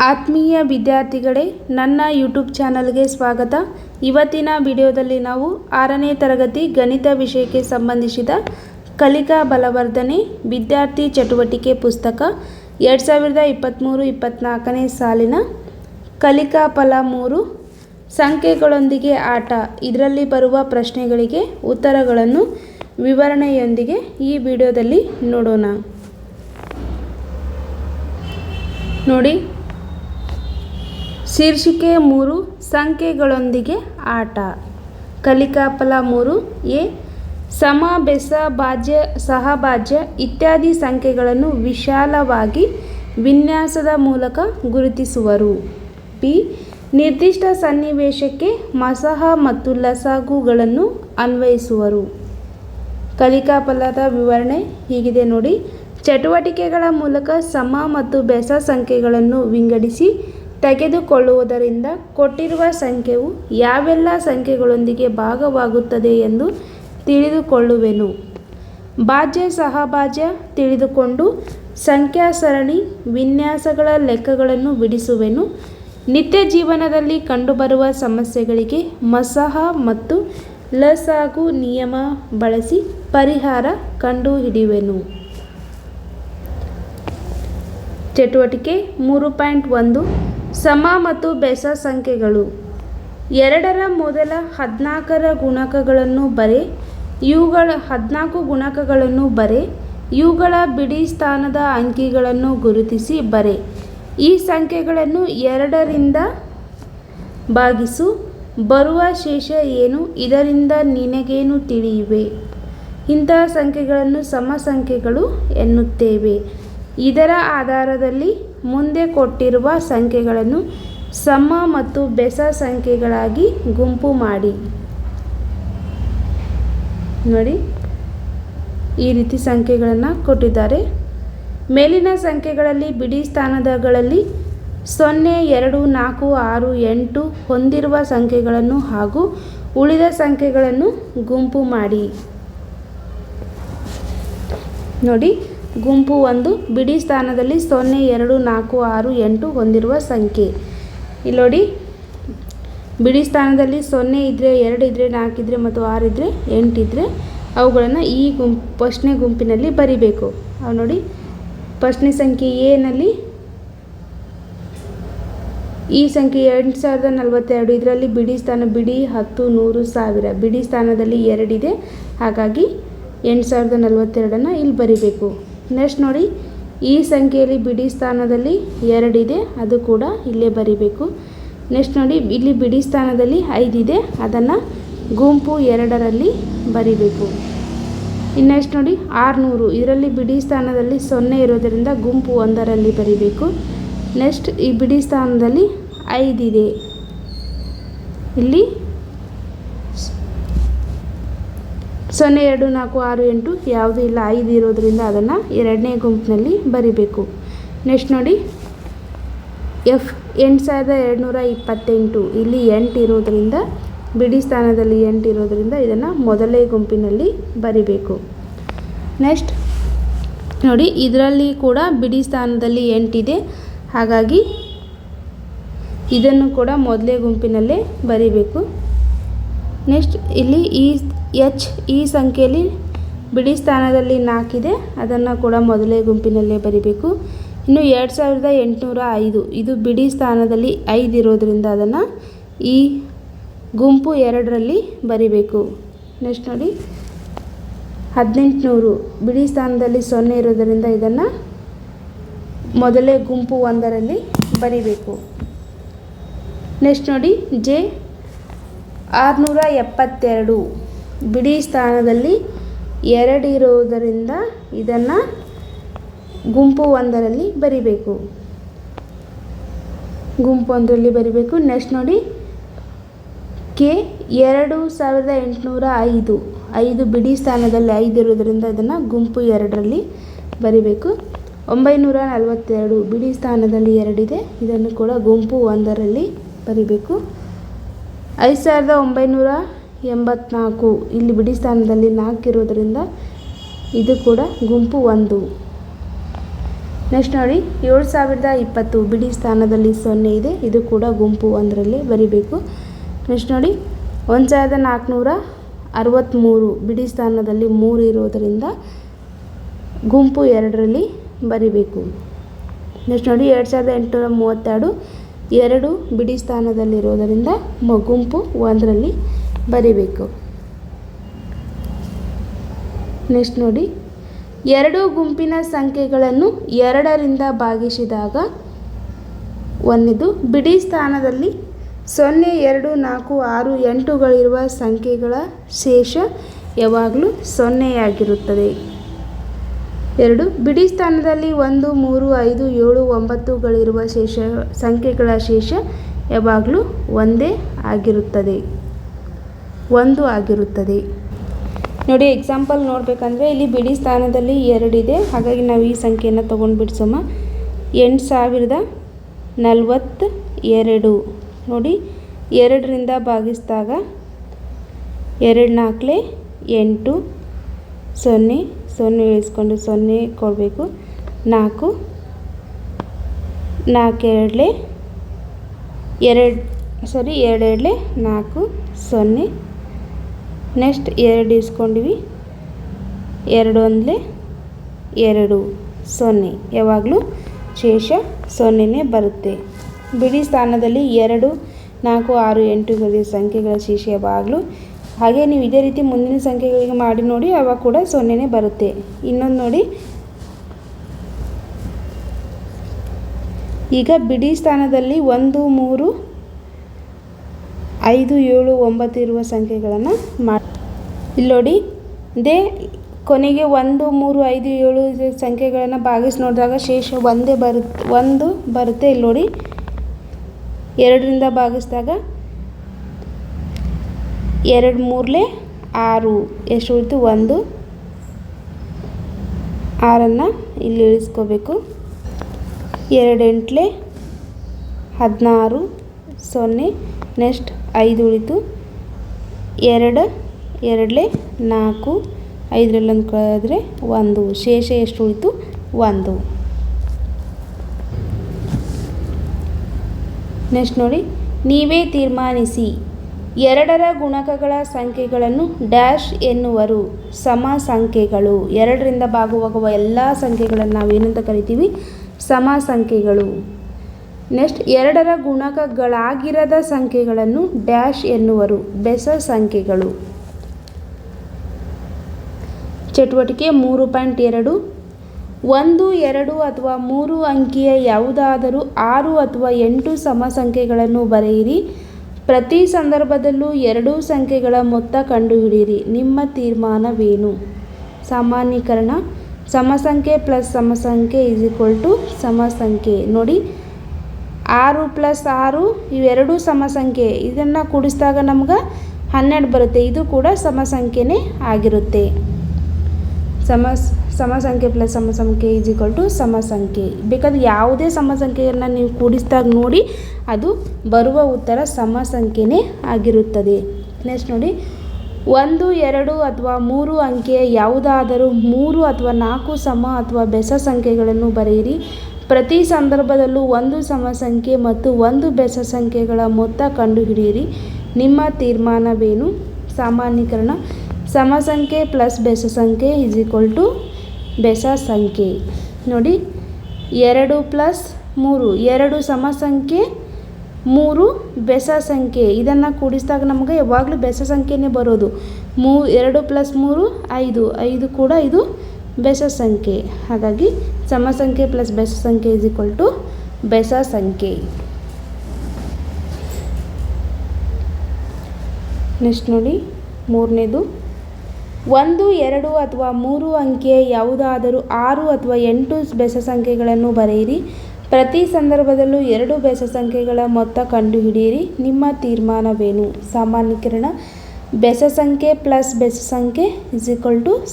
ಆತ್ಮೀಯ ವಿದ್ಯಾರ್ಥಿಗಳೇ, ನನ್ನ ಯೂಟ್ಯೂಬ್ ಚಾನಲ್ಗೆ ಸ್ವಾಗತ. ಇವತ್ತಿನ ವಿಡಿಯೋದಲ್ಲಿ ನಾವು 6ನೇ ತರಗತಿ ಗಣಿತ ವಿಷಯಕ್ಕೆ ಸಂಬಂಧಿಸಿದ ಕಲಿಕಾ ಬಲವರ್ಧನೆ ವಿದ್ಯಾರ್ಥಿ ಚಟುವಟಿಕೆ ಪುಸ್ತಕ 2023-24ನೇ ಸಾಲಿನ ಕಲಿಕಾ ಫಲ 3 ಸಂಖ್ಯೆಗಳೊಂದಿಗೆ ಆಟ ಇದರಲ್ಲಿ ಬರುವ ಪ್ರಶ್ನೆಗಳಿಗೆ ಉತ್ತರಗಳನ್ನು ವಿವರಣೆಯೊಂದಿಗೆ ಈ ವಿಡಿಯೋದಲ್ಲಿ ನೋಡೋಣ. ನೋಡಿ, ಶೀರ್ಷಿಕೆ 3 ಸಂಖ್ಯೆಗಳೊಂದಿಗೆ ಆಟ. ಕಲಿಕಾ ಫಲ 3 ಎ. ಸಮ, ಬೆಸ, ಭಾಜ್ಯ, ಸಹಭಾಜ್ಯ ಇತ್ಯಾದಿ ಸಂಖ್ಯೆಗಳನ್ನು ವಿಶಾಲವಾಗಿ ವಿನ್ಯಾಸದ ಮೂಲಕ ಗುರುತಿಸುವರು. ಬಿ. ನಿರ್ದಿಷ್ಟ ಸನ್ನಿವೇಶಕ್ಕೆ ಮಸಹ ಮತ್ತು ಲಸಾಗುಗಳನ್ನು ಅನ್ವಯಿಸುವರು. ಕಲಿಕಾ ಫಲದ ವಿವರಣೆ ಹೀಗಿದೆ ನೋಡಿ. ಚಟುವಟಿಕೆಗಳ ಮೂಲಕ ಸಮ ಮತ್ತು ಬೆಸ ಸಂಖ್ಯೆಗಳನ್ನು ವಿಂಗಡಿಸಿ ತೆಗೆದುಕೊಳ್ಳುವುದರಿಂದ ಕೊಟ್ಟಿರುವ ಸಂಖ್ಯೆಯು ಯಾವೆಲ್ಲ ಸಂಖ್ಯೆಗಳೊಂದಿಗೆ ಭಾಗವಾಗುತ್ತದೆ ಎಂದು ತಿಳಿದುಕೊಳ್ಳುವೆನು. ಭಾಜ್ಯ ಸಹಭಾಜ್ಯ ತಿಳಿದುಕೊಂಡು ಸಂಖ್ಯಾ ಸರಣಿ ವಿನ್ಯಾಸಗಳ ಲೆಕ್ಕಗಳನ್ನು ಬಿಡಿಸುವೆನು. ನಿತ್ಯ ಜೀವನದಲ್ಲಿ ಕಂಡುಬರುವ ಸಮಸ್ಯೆಗಳಿಗೆ ಮಸಹ ಮತ್ತು ಲಸಾಗು ನಿಯಮ ಬಳಸಿ ಪರಿಹಾರ ಕಂಡುಹಿಡಿಯುವೆನು. ಚಟುವಟಿಕೆ 3.1 ಸಮ ಮತ್ತು ಬೆಸ ಸಂಖ್ಯೆಗಳು. 2ರ ಮೊದಲ 14 ಗುಣಕಗಳನ್ನು ಬರೆ. ಇವುಗಳ 14 ಗುಣಕಗಳನ್ನು ಬರೆ. ಇವುಗಳ ಬಿಡಿ ಸ್ಥಾನದ ಅಂಕಿಗಳನ್ನು ಗುರುತಿಸಿ ಬರೆ. ಈ ಸಂಖ್ಯೆಗಳನ್ನು 2ರಿಂದ ಭಾಗಿಸು. ಬರುವ ಶೇಷ ಏನು? ಇದರಿಂದ ನಿನಗೇನು ತಿಳಿಯುವೆ? ಇಂತಹ ಸಂಖ್ಯೆಗಳನ್ನು ಸಮ ಸಂಖ್ಯೆಗಳು ಎನ್ನುತ್ತೇವೆ. ಇದರ ಆಧಾರದಲ್ಲಿ ಮುಂದೆ ಕೊಟ್ಟಿರುವ ಸಂಖ್ಯೆಗಳನ್ನು ಸಮ ಮತ್ತು ಬೆಸ ಸಂಖ್ಯೆಗಳಾಗಿ ಗುಂಪು ಮಾಡಿ. ನೋಡಿ, ಈ ರೀತಿ ಸಂಖ್ಯೆಗಳನ್ನು ಕೊಟ್ಟಿದ್ದಾರೆ. ಮೇಲಿನ ಸಂಖ್ಯೆಗಳಲ್ಲಿ ಬಿಡಿ ಸ್ಥಾನಗಳಲ್ಲಿ 0, 2, 4, 6, 8 ಹೊಂದಿರುವ ಸಂಖ್ಯೆಗಳನ್ನು ಹಾಗೂ ಉಳಿದ ಸಂಖ್ಯೆಗಳನ್ನು ಗುಂಪು ಮಾಡಿ. ನೋಡಿ, ಗುಂಪು 1 ಬಿಡಿ ಸ್ಥಾನದಲ್ಲಿ 0, 2, 4, 6, 8 ಹೊಂದಿರುವ ಸಂಖ್ಯೆ. ಇಲ್ಲಿ ನೋಡಿ, ಬಿಡಿ ಸ್ಥಾನದಲ್ಲಿ 0 ಇದ್ದರೆ, 2 ಇದ್ದರೆ, 4 ಇದ್ದರೆ ಮತ್ತು 6 ಇದ್ದರೆ, 8 ಇದ್ದರೆ ಅವುಗಳನ್ನು ಈ ಫಸ್ಟ್ನೇ ಗುಂಪಿನಲ್ಲಿ ಬರಿಬೇಕು. ಅವು ನೋಡಿ, ಫಸ್ಟ್ನೇ ಸಂಖ್ಯೆ ಎನಲ್ಲಿ ಈ ಸಂಖ್ಯೆ 8042. ಇದರಲ್ಲಿ ಬಿಡಿ ಸ್ಥಾನ 10, 100, 1000 ಬಿಡಿ ಸ್ಥಾನದಲ್ಲಿ 2 ಇದೆ. ಹಾಗಾಗಿ 8042 ಇಲ್ಲಿ ಬರಿಬೇಕು. ನೆಕ್ಸ್ಟ್ ನೋಡಿ, ಈ ಸಂಖ್ಯೆಯಲ್ಲಿ ಬಿಡಿ ಸ್ಥಾನದಲ್ಲಿ 2 ಇದೆ, ಅದು ಕೂಡ ಇಲ್ಲೇ ಬರಿಬೇಕು. ನೆಕ್ಸ್ಟ್ ನೋಡಿ, ಇಲ್ಲಿ ಬಿಡಿ ಸ್ಥಾನದಲ್ಲಿ 5 ಇದೆ, ಅದನ್ನು ಗುಂಪು 2ರಲ್ಲಿ ಬರಿಬೇಕು. ಇನ್ನು ನೆಕ್ಸ್ಟ್ ನೋಡಿ, 600 ಇದರಲ್ಲಿ ಬಿಡಿ ಸ್ಥಾನದಲ್ಲಿ 0 ಇರೋದರಿಂದ ಗುಂಪು 1ರಲ್ಲಿ ಬರಿಬೇಕು. ನೆಕ್ಸ್ಟ್ ಈ ಬಿಡಿ ಸ್ಥಾನದಲ್ಲಿ 5 ಇದೆ, ಇಲ್ಲಿ 0, 2, 4, 6, 8 ಯಾವುದೂ ಇಲ್ಲ, 5 ಇರೋದರಿಂದ ಅದನ್ನು 2ನೇ ಗುಂಪಿನಲ್ಲಿ ಬರಿಬೇಕು. ನೆಕ್ಸ್ಟ್ ನೋಡಿ, 8228 ಇಲ್ಲಿ 8 ಇರೋದರಿಂದ ಬಿಡಿ ಸ್ಥಾನದಲ್ಲಿ 8 ಇರೋದರಿಂದ ಇದನ್ನು ಮೊದಲನೇ ಗುಂಪಿನಲ್ಲಿ ಬರಿಬೇಕು. ನೆಕ್ಸ್ಟ್ ನೋಡಿ, ಇದರಲ್ಲಿ ಕೂಡ ಬಿಡಿ ಸ್ಥಾನದಲ್ಲಿ 8 ಇದೆ, ಹಾಗಾಗಿ ಇದನ್ನು ಕೂಡ ಮೊದಲನೇ ಗುಂಪಿನಲ್ಲೇ ಬರಿಬೇಕು. ನೆಕ್ಸ್ಟ್ ಇಲ್ಲಿ ಈ ಸಂಖ್ಯೆಯಲ್ಲಿ ಬಿಡಿ ಸ್ಥಾನದಲ್ಲಿ 4 ಇದೆ, ಅದನ್ನು ಕೂಡ ಮೊದಲನೇ ಗುಂಪಿನಲ್ಲೇ ಬರಿಬೇಕು. ಇನ್ನು 2805 ಇದು ಬಿಡಿ ಸ್ಥಾನದಲ್ಲಿ 5 ಇರೋದರಿಂದ ಅದನ್ನು ಈ ಗುಂಪು 2ರಲ್ಲಿ ಬರಿಬೇಕು. ನೆಕ್ಸ್ಟ್ ನೋಡಿ, 1800 ಬಿಡಿ ಸ್ಥಾನದಲ್ಲಿ 0 ಇರೋದರಿಂದ ಇದನ್ನು ಮೊದಲೇ ಗುಂಪು 1ರಲ್ಲಿ ಬರಿಬೇಕು. ನೆಕ್ಸ್ಟ್ ನೋಡಿ, ಜೆ 672 ಬಿಡಿ ಸ್ಥಾನದಲ್ಲಿ 2 ಇರೋದರಿಂದ ಇದನ್ನು ಗುಂಪು 1ರಲ್ಲಿ ಬರಿಬೇಕು. ಗುಂಪು 1ರಲ್ಲಿ ಬರಿಬೇಕು. ನೆಕ್ಸ್ಟ್ ನೋಡಿ, ಕೆ 2805 5 ಬಿಡಿ ಸ್ಥಾನದಲ್ಲಿ 5 ಇರೋದರಿಂದ ಇದನ್ನು ಗುಂಪು 2ರಲ್ಲಿ ಬರಿಬೇಕು. 942 ಬಿಡಿ ಸ್ಥಾನದಲ್ಲಿ 2 ಇದೆ, ಇದನ್ನು ಕೂಡ ಗುಂಪು 1ರಲ್ಲಿ ಬರಿಬೇಕು. 5984 ಇಲ್ಲಿ ಬಿಡಿ ಸ್ಥಾನದಲ್ಲಿ 4 ಇರೋದರಿಂದ ಇದು ಕೂಡ ಗುಂಪು 1. ನೆಕ್ಸ್ಟ್ ನೋಡಿ 7020 ಬಿಡಿ ಸ್ಥಾನದಲ್ಲಿ 0 ಇದೆ, ಇದು ಕೂಡ ಗುಂಪು 1ರಲ್ಲಿ ಬರಿಬೇಕು. ನೆಕ್ಸ್ಟ್ ನೋಡಿ 1463 ಬಿಡಿ ಸ್ಥಾನದಲ್ಲಿ 3 ಇರೋದರಿಂದ ಗುಂಪು 2ರಲ್ಲಿ ಬರಿಬೇಕು. ನೆಕ್ಸ್ಟ್ ನೋಡಿ 2832 2 ಬಿಡಿ ಸ್ಥಾನದಲ್ಲಿರೋದರಿಂದ ಗುಂಪು 1ರಲ್ಲಿ ಬರಿಬೇಕು. ನೆಕ್ಸ್ಟ್ ನೋಡಿ 2 ಗುಂಪಿನ ಸಂಖ್ಯೆಗಳನ್ನು 2ರಿಂದ ಭಾಗಿಸಿದಾಗ ಒಂದಿದು ಬಿಡಿ ಸ್ಥಾನದಲ್ಲಿ 0, 2, 4, 6, 8ಗಳಿರುವ ಸಂಖ್ಯೆಗಳ ಶೇಷ ಯಾವಾಗಲೂ 0 ಆಗಿರುತ್ತದೆ. 2 ಬಿಡಿ ಸ್ಥಾನದಲ್ಲಿ 1, 3, 5, 7, 9ಗಳಿರುವ ಸಂಖ್ಯೆಗಳ ಶೇಷ ಯಾವಾಗಲೂ 1 ಆಗಿರುತ್ತದೆ. ನೋಡಿ ಎಕ್ಸಾಂಪಲ್ ನೋಡಬೇಕಂದ್ರೆ ಇಲ್ಲಿ ಬಿಡಿ ಸ್ಥಾನದಲ್ಲಿ 2 ಇದೆ, ಹಾಗಾಗಿ ನಾವು ಈ ಸಂಖ್ಯೆಯನ್ನು ತೊಗೊಂಡು ಬಿಡಿಸೋಮ. 8042 ನೋಡಿ 2ರಿಂದ ಭಾಗಿಸಿದಾಗ 2 4 8 0 0 ಇಳಿಸ್ಕೊಂಡು 0 ಕೊಡಬೇಕು. 4 4 2 2 4 0. ನೆಕ್ಸ್ಟ್ 2 ಇಸ್ಕೊಂಡಿವಿ, 2 1 2 0. ಯಾವಾಗಲೂ ಶೇಷ 0ನೇ ಬರುತ್ತೆ. ಬಿಡಿ ಸ್ಥಾನದಲ್ಲಿ 2, 4, 6, 8ಗಳ ಸಂಖ್ಯೆಗಳ ಶೇಷ ಯಾವಾಗಲೂ. ಹಾಗೆ ನೀವು ಇದೇ ರೀತಿ ಮುಂದಿನ ಸಂಖ್ಯೆಗಳಿಗೆ ಮಾಡಿ ನೋಡಿ, ಅವಾಗ ಕೂಡ 0ನೇ ಬರುತ್ತೆ. ಇನ್ನೊಂದು ನೋಡಿ, ಈಗ ಬಿಡಿ ಸ್ಥಾನದಲ್ಲಿ 1, 3, 5, 7, 9 ಇರುವ ಸಂಖ್ಯೆಗಳನ್ನು ಮಾಡಿ. ಇಲ್ಲಿ ನೋಡಿ ಇದೇ ಕೊನೆಗೆ 1, 3, 5, 7 ಸಂಖ್ಯೆಗಳನ್ನು ಭಾಗಿಸಿ ನೋಡಿದಾಗ ಶೇಷ 1 ಬರುತ್ತೆ. ಇಲ್ಲಿ ನೋಡಿ 2ರಿಂದ ಭಾಗಿಸಿದಾಗ 2 3 6 ಎಷ್ಟು ಉಳಿತು? 1 6 ಇಲ್ಲಿ ಇಳಿಸ್ಕೋಬೇಕು. 2 8 16 0. ನೆಕ್ಸ್ಟ್ 5 ಉಳಿತು. 2 2 4 5ರಲ್ಲಿ ಒಂದು ಕಳೆದ್ರೆ 1, ಶೇಷ ಎಷ್ಟು ಉಳಿತು? 1. ನೆಕ್ಸ್ಟ್ ನೋಡಿ, ನೀವೇ ತೀರ್ಮಾನಿಸಿ 2ರ ಗುಣಕಗಳ ಸಂಖ್ಯೆಗಳನ್ನು ಡ್ಯಾಶ್ ಎನ್ನುವರು. ಸಮ ಸಂಖ್ಯೆಗಳು. 2ರಿಂದ ಭಾಗವಾಗುವ ಎಲ್ಲ ಸಂಖ್ಯೆಗಳನ್ನು ನಾವೇನಂತ ಕರಿತೀವಿ? ಸಮ ಸಂಖ್ಯೆಗಳು. ನೆಕ್ಸ್ಟ್ 2ರ ಗುಣಕಗಳಾಗಿರದ ಸಂಖ್ಯೆಗಳನ್ನು ಡ್ಯಾಶ್ ಎನ್ನುವರು. ಬೆಸ ಸಂಖ್ಯೆಗಳು. ಚಟುವಟಿಕೆ 3.2 1, 2 ಅಥವಾ 3 ಅಂಕಿಯ ಯಾವುದಾದರೂ 6 ಅಥವಾ 8 ಸಮ ಸಂಖ್ಯೆಗಳನ್ನು ಬರೆಯಿರಿ. ಪ್ರತಿ ಸಂದರ್ಭದಲ್ಲೂ 2 ಸಂಖ್ಯೆಗಳ ಮೊತ್ತ ಕಂಡುಹಿಡಿಯಿರಿ. ನಿಮ್ಮ ತೀರ್ಮಾನವೇನು? ಸಾಮಾನ್ಯೀಕರಣ. ಸಮಸಂಖ್ಯೆ ಪ್ಲಸ್ ಸಮಸಂಖ್ಯೆ ಸಮಸಂಖ್ಯೆ. ನೋಡಿ 6 + 6 ಇವೆರಡೂ ಸಮಸಂಖ್ಯೆ. ಇದನ್ನು ಕೂಡಿಸಿದಾಗ ನಮ್ಗೆ 12 ಬರುತ್ತೆ. ಇದು ಕೂಡ ಸಮಸಂಖ್ಯೆನೇ ಆಗಿರುತ್ತೆ. ಸಮಸಂಖ್ಯೆ ಪ್ಲಸ್ ಸಮಸಂಖ್ಯೆ ಸಮಸಂಖ್ಯೆ. ಬೇಕಾದ್ರೆ ಯಾವುದೇ ಸಮಸಂಖ್ಯೆಯನ್ನು ನೀವು ಕೂಡಿಸಿದಾಗ ನೋಡಿ, ಅದು ಬರುವ ಉತ್ತರ ಸಮಸಂಖ್ಯೆನೇ ಆಗಿರುತ್ತದೆ. ನೆಕ್ಸ್ಟ್ ನೋಡಿ, 1, 2 ಅಥವಾ 3 ಅಂಕೆಯ ಯಾವುದಾದರೂ 3 ಅಥವಾ 4 ಸಮ ಅಥವಾ ಬೆಸ ಸಂಖ್ಯೆಗಳನ್ನು ಬರೆಯಿರಿ. ಪ್ರತಿ ಸಂದರ್ಭದಲ್ಲೂ 1 ಸಮಸಂಖ್ಯೆ ಮತ್ತು 1 ಬೆಸ ಸಂಖ್ಯೆಗಳ ಮೊತ್ತ ಕಂಡುಹಿಡಿಯಿರಿ. ನಿಮ್ಮ ತೀರ್ಮಾನವೇನು? ಸಾಮಾನ್ಯೀಕರಣ. ಸಮಸಂಖ್ಯೆ ಪ್ಲಸ್ ಬೆಸ ಸಂಖ್ಯೆ ಬೆಸ ಸಂಖ್ಯೆ. ನೋಡಿ 2 + 3 2 ಸಮಸಂಖ್ಯೆ, 3 ಬೆಸ ಸಂಖ್ಯೆ. ಇದನ್ನು ಕೂಡಿಸಿದಾಗ ನಮಗೆ ಯಾವಾಗಲೂ ಬೆಸ ಸಂಖ್ಯೆನೇ ಬರೋದು. 2 + 3 5 5 ಕೂಡ ಇದು ಬೆಸ ಸಂಖ್ಯೆ. ಹಾಗಾಗಿ ಸಮಸಂಖ್ಯೆ ಪ್ಲಸ್ ಬೆಸ ಸಂಖ್ಯೆ ಬೆಸ ಸಂಖ್ಯೆ. ನೆಕ್ಸ್ಟ್ ನೋಡಿ, ಮೂರನೇದು 1, 2 ಅಥವಾ 3 ಅಂಕೆಯ ಯಾವುದಾದರೂ 6 ಅಥವಾ 8 ಬೆಸ ಸಂಖ್ಯೆಗಳನ್ನು ಬರೆಯಿರಿ. ಪ್ರತಿ ಸಂದರ್ಭದಲ್ಲೂ 2 ಬೆಸ ಸಂಖ್ಯೆಗಳ ಮೊತ್ತ ಕಂಡುಹಿಡಿಯಿರಿ. ನಿಮ್ಮ ತೀರ್ಮಾನವೇನು? ಸಾಮಾನ್ಯೀಕರಣ. ಬೆಸ ಸಂಖ್ಯೆ ಪ್ಲಸ್ ಬೆಸ ಸಂಖ್ಯೆ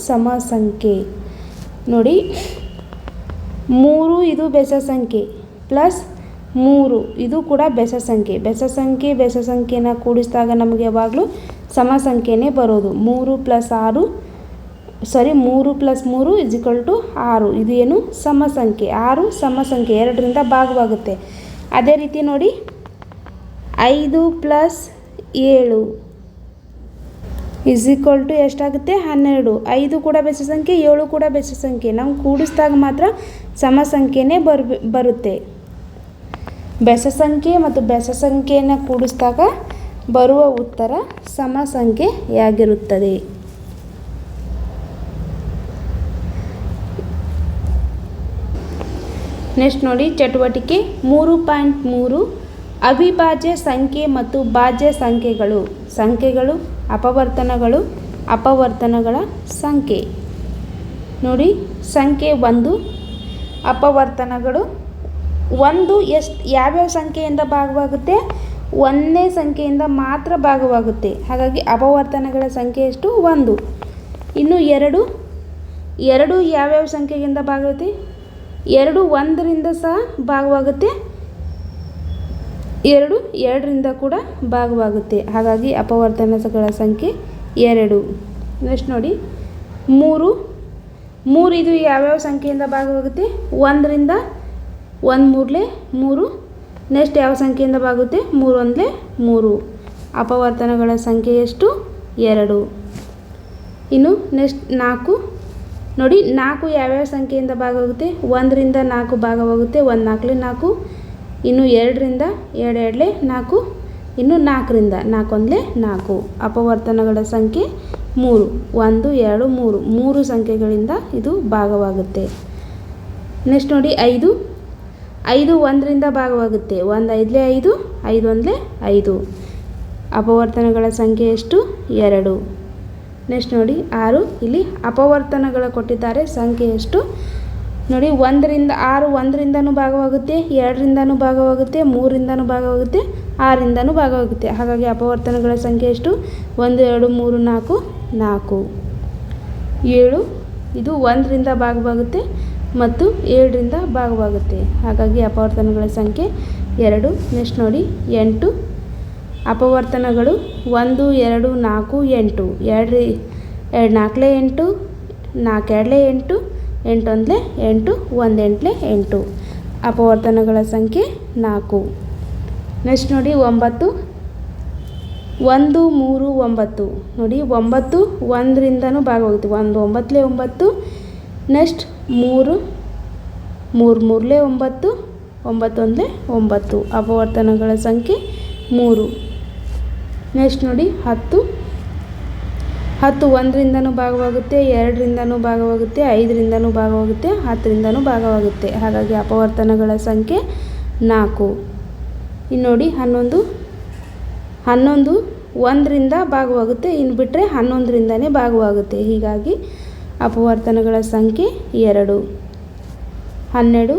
ಸಮ ಸಂಖ್ಯೆ. ನೋಡಿ 3 ಇದು ಬೆಸ ಸಂಖ್ಯೆ ಪ್ಲಸ್ 3 ಇದು ಕೂಡ ಬೆಸ ಸಂಖ್ಯೆ. ಬೆಸ ಸಂಖ್ಯೆನ ಕೂಡಿಸಿದಾಗ ನಮಗೆ ಯಾವಾಗಲೂ ಸಮ ಸಂಖ್ಯೆನೇ ಬರೋದು. 3 + 6 3 + 3 = 6. ಇದು ಏನು ಸಮ ಸಂಖ್ಯೆ. 6 ಸಮ ಸಂಖ್ಯೆ, 2ರಿಂದ ಭಾಗವಾಗುತ್ತೆ. ಅದೇ ರೀತಿ ನೋಡಿ 5 + 7 = ಎಷ್ಟಾಗುತ್ತೆ 12. 5 ಕೂಡ ಬೆಸ ಸಂಖ್ಯೆ, 7 ಕೂಡ ಬೆಸ ಸಂಖ್ಯೆ. ನಾವು ಕೂಡಿಸಿದಾಗ ಮಾತ್ರ ಸಮ ಸಂಖ್ಯೆನೇ ಬರುತ್ತೆ. ಬೆಸ ಸಂಖ್ಯೆ ಮತ್ತು ಬೆಸ ಸಂಖ್ಯೆಯನ್ನು ಕೂಡಿಸಿದಾಗ ಬರುವ ಉತ್ತರ ಸಮ ಸಂಖ್ಯೆಯಾಗಿರುತ್ತದೆ. ನೆಕ್ಸ್ಟ್ ನೋಡಿ ಚಟುವಟಿಕೆ 3.3 ಅವಿಭಾಜ್ಯ ಸಂಖ್ಯೆ ಮತ್ತು ಭಾಜ್ಯ ಸಂಖ್ಯೆಗಳು. ಸಂಖ್ಯೆಗಳು, ಅಪವರ್ತನಗಳು, ಅಪವರ್ತನಗಳ ಸಂಖ್ಯೆ. ನೋಡಿ ಸಂಖ್ಯೆ 1 ಅಪವರ್ತನಗಳು. 1 ಯಾವ್ಯಾವ ಸಂಖ್ಯೆಯಿಂದ ಭಾಗವಾಗುತ್ತೆ? 1ನೇ ಸಂಖ್ಯೆಯಿಂದ ಮಾತ್ರ ಭಾಗವಾಗುತ್ತೆ. ಹಾಗಾಗಿ ಅಪವರ್ತನಗಳ ಸಂಖ್ಯೆ ಎಷ್ಟು? 1. ಇನ್ನು 2 ಯಾವ್ಯಾವ ಸಂಖ್ಯೆಯಿಂದ ಭಾಗವಾಗುತ್ತೆ? 2 1ರಿಂದ ಸಹ ಭಾಗವಾಗುತ್ತೆ, 2 2ರಿಂದ ಕೂಡ ಭಾಗವಾಗುತ್ತೆ. ಹಾಗಾಗಿ ಅಪವರ್ತನಗಳ ಸಂಖ್ಯೆ 2. ನೆಕ್ಸ್ಟ್ ನೋಡಿ 3 ಇದು ಯಾವ್ಯಾವ ಸಂಖ್ಯೆಯಿಂದ ಭಾಗವಾಗುತ್ತೆ? 1ರಿಂದ 1 3. ನೆಕ್ಸ್ಟ್ ಯಾವ ಸಂಖ್ಯೆಯಿಂದ ಭಾಗವಾಗುತ್ತೆ? 3 3. ಅಪವರ್ತನಗಳ ಸಂಖ್ಯೆ ಎಷ್ಟು? 2. ಇನ್ನು ನೆಕ್ಸ್ಟ್ 4 ನೋಡಿ 4 ಯಾವ್ಯಾವ ಸಂಖ್ಯೆಯಿಂದ ಭಾಗವಾಗುತ್ತೆ? 1ರಿಂದ 4 ಭಾಗವಾಗುತ್ತೆ, 1 4 4. ಇನ್ನು 2ರಿಂದ 2 2 4. ಇನ್ನು 4ರಿಂದ 4 1 4. ಅಪವರ್ತನಗಳ ಸಂಖ್ಯೆ 3. 1 2 3 3 ಸಂಖ್ಯೆಗಳಿಂದ ಇದು ಭಾಗವಾಗುತ್ತೆ. ನೆಕ್ಸ್ಟ್ ನೋಡಿ 5 1ರಿಂದ ಭಾಗವಾಗುತ್ತೆ, 1 5 5 5 1 5. ಅಪವರ್ತನಗಳ ಸಂಖ್ಯೆ ಎಷ್ಟು? 2. ನೆಕ್ಸ್ಟ್ ನೋಡಿ 6 ಇಲ್ಲಿ ಅಪವರ್ತನಗಳ ಕೊಟ್ಟಿದ್ದಾರೆ. ಸಂಖ್ಯೆ ಎಷ್ಟು ನೋಡಿ? 1ರಿಂದ 6 1ರಿಂದನೂ ಭಾಗವಾಗುತ್ತೆ, 2ರಿಂದನೂ ಭಾಗವಾಗುತ್ತೆ, 3ರಿಂದನೂ ಭಾಗವಾಗುತ್ತೆ, 6ರಿಂದನೂ ಭಾಗವಾಗುತ್ತೆ. ಹಾಗಾಗಿ ಅಪವರ್ತನಗಳ ಸಂಖ್ಯೆ ಎಷ್ಟು? 1 2 3 4 4. 7 ಇದು 1ರಿಂದ ಭಾಗವಾಗುತ್ತೆ ಮತ್ತು 7ರಿಂದ ಭಾಗವಾಗುತ್ತೆ. ಹಾಗಾಗಿ ಅಪವರ್ತನಗಳ ಸಂಖ್ಯೆ 2. ನೆಕ್ಸ್ಟ್ ನೋಡಿ 8 ಅಪವರ್ತನಗಳು 1 2 4 8. 2 4 8 4 2 8 8 1 8 1 8. ಅಪವರ್ತನಗಳ ಸಂಖ್ಯೆ 4. ನೆಕ್ಸ್ಟ್ ನೋಡಿ 9 1 3 9. ನೋಡಿ 9 1ರಿಂದನೂ ಭಾಗವಾಗುತ್ತೆ, 1 9 9. ನೆಕ್ಸ್ಟ್ 3 3 3 9 9 1 9. ಅಪವರ್ತನಗಳ ಸಂಖ್ಯೆ 3. ನೆಕ್ಸ್ಟ್ ನೋಡಿ 10 1ರಿಂದನೂ ಭಾಗವಾಗುತ್ತೆ, 2ರಿಂದನೂ ಭಾಗವಾಗುತ್ತೆ, 5ರಿಂದನೂ ಭಾಗವಾಗುತ್ತೆ, 10ರಿಂದನೂ ಭಾಗವಾಗುತ್ತೆ. ಹಾಗಾಗಿ ಅಪವರ್ತನಗಳ ಸಂಖ್ಯೆ 4. ಇನ್ನು ನೋಡಿ 11 1ರಿಂದ ಭಾಗವಾಗುತ್ತೆ, ಇನ್ನು ಬಿಟ್ಟರೆ 11ರಿಂದನೇ ಭಾಗವಾಗುತ್ತೆ. ಹೀಗಾಗಿ ಅಪವರ್ತನಗಳ ಸಂಖ್ಯೆ 2. 12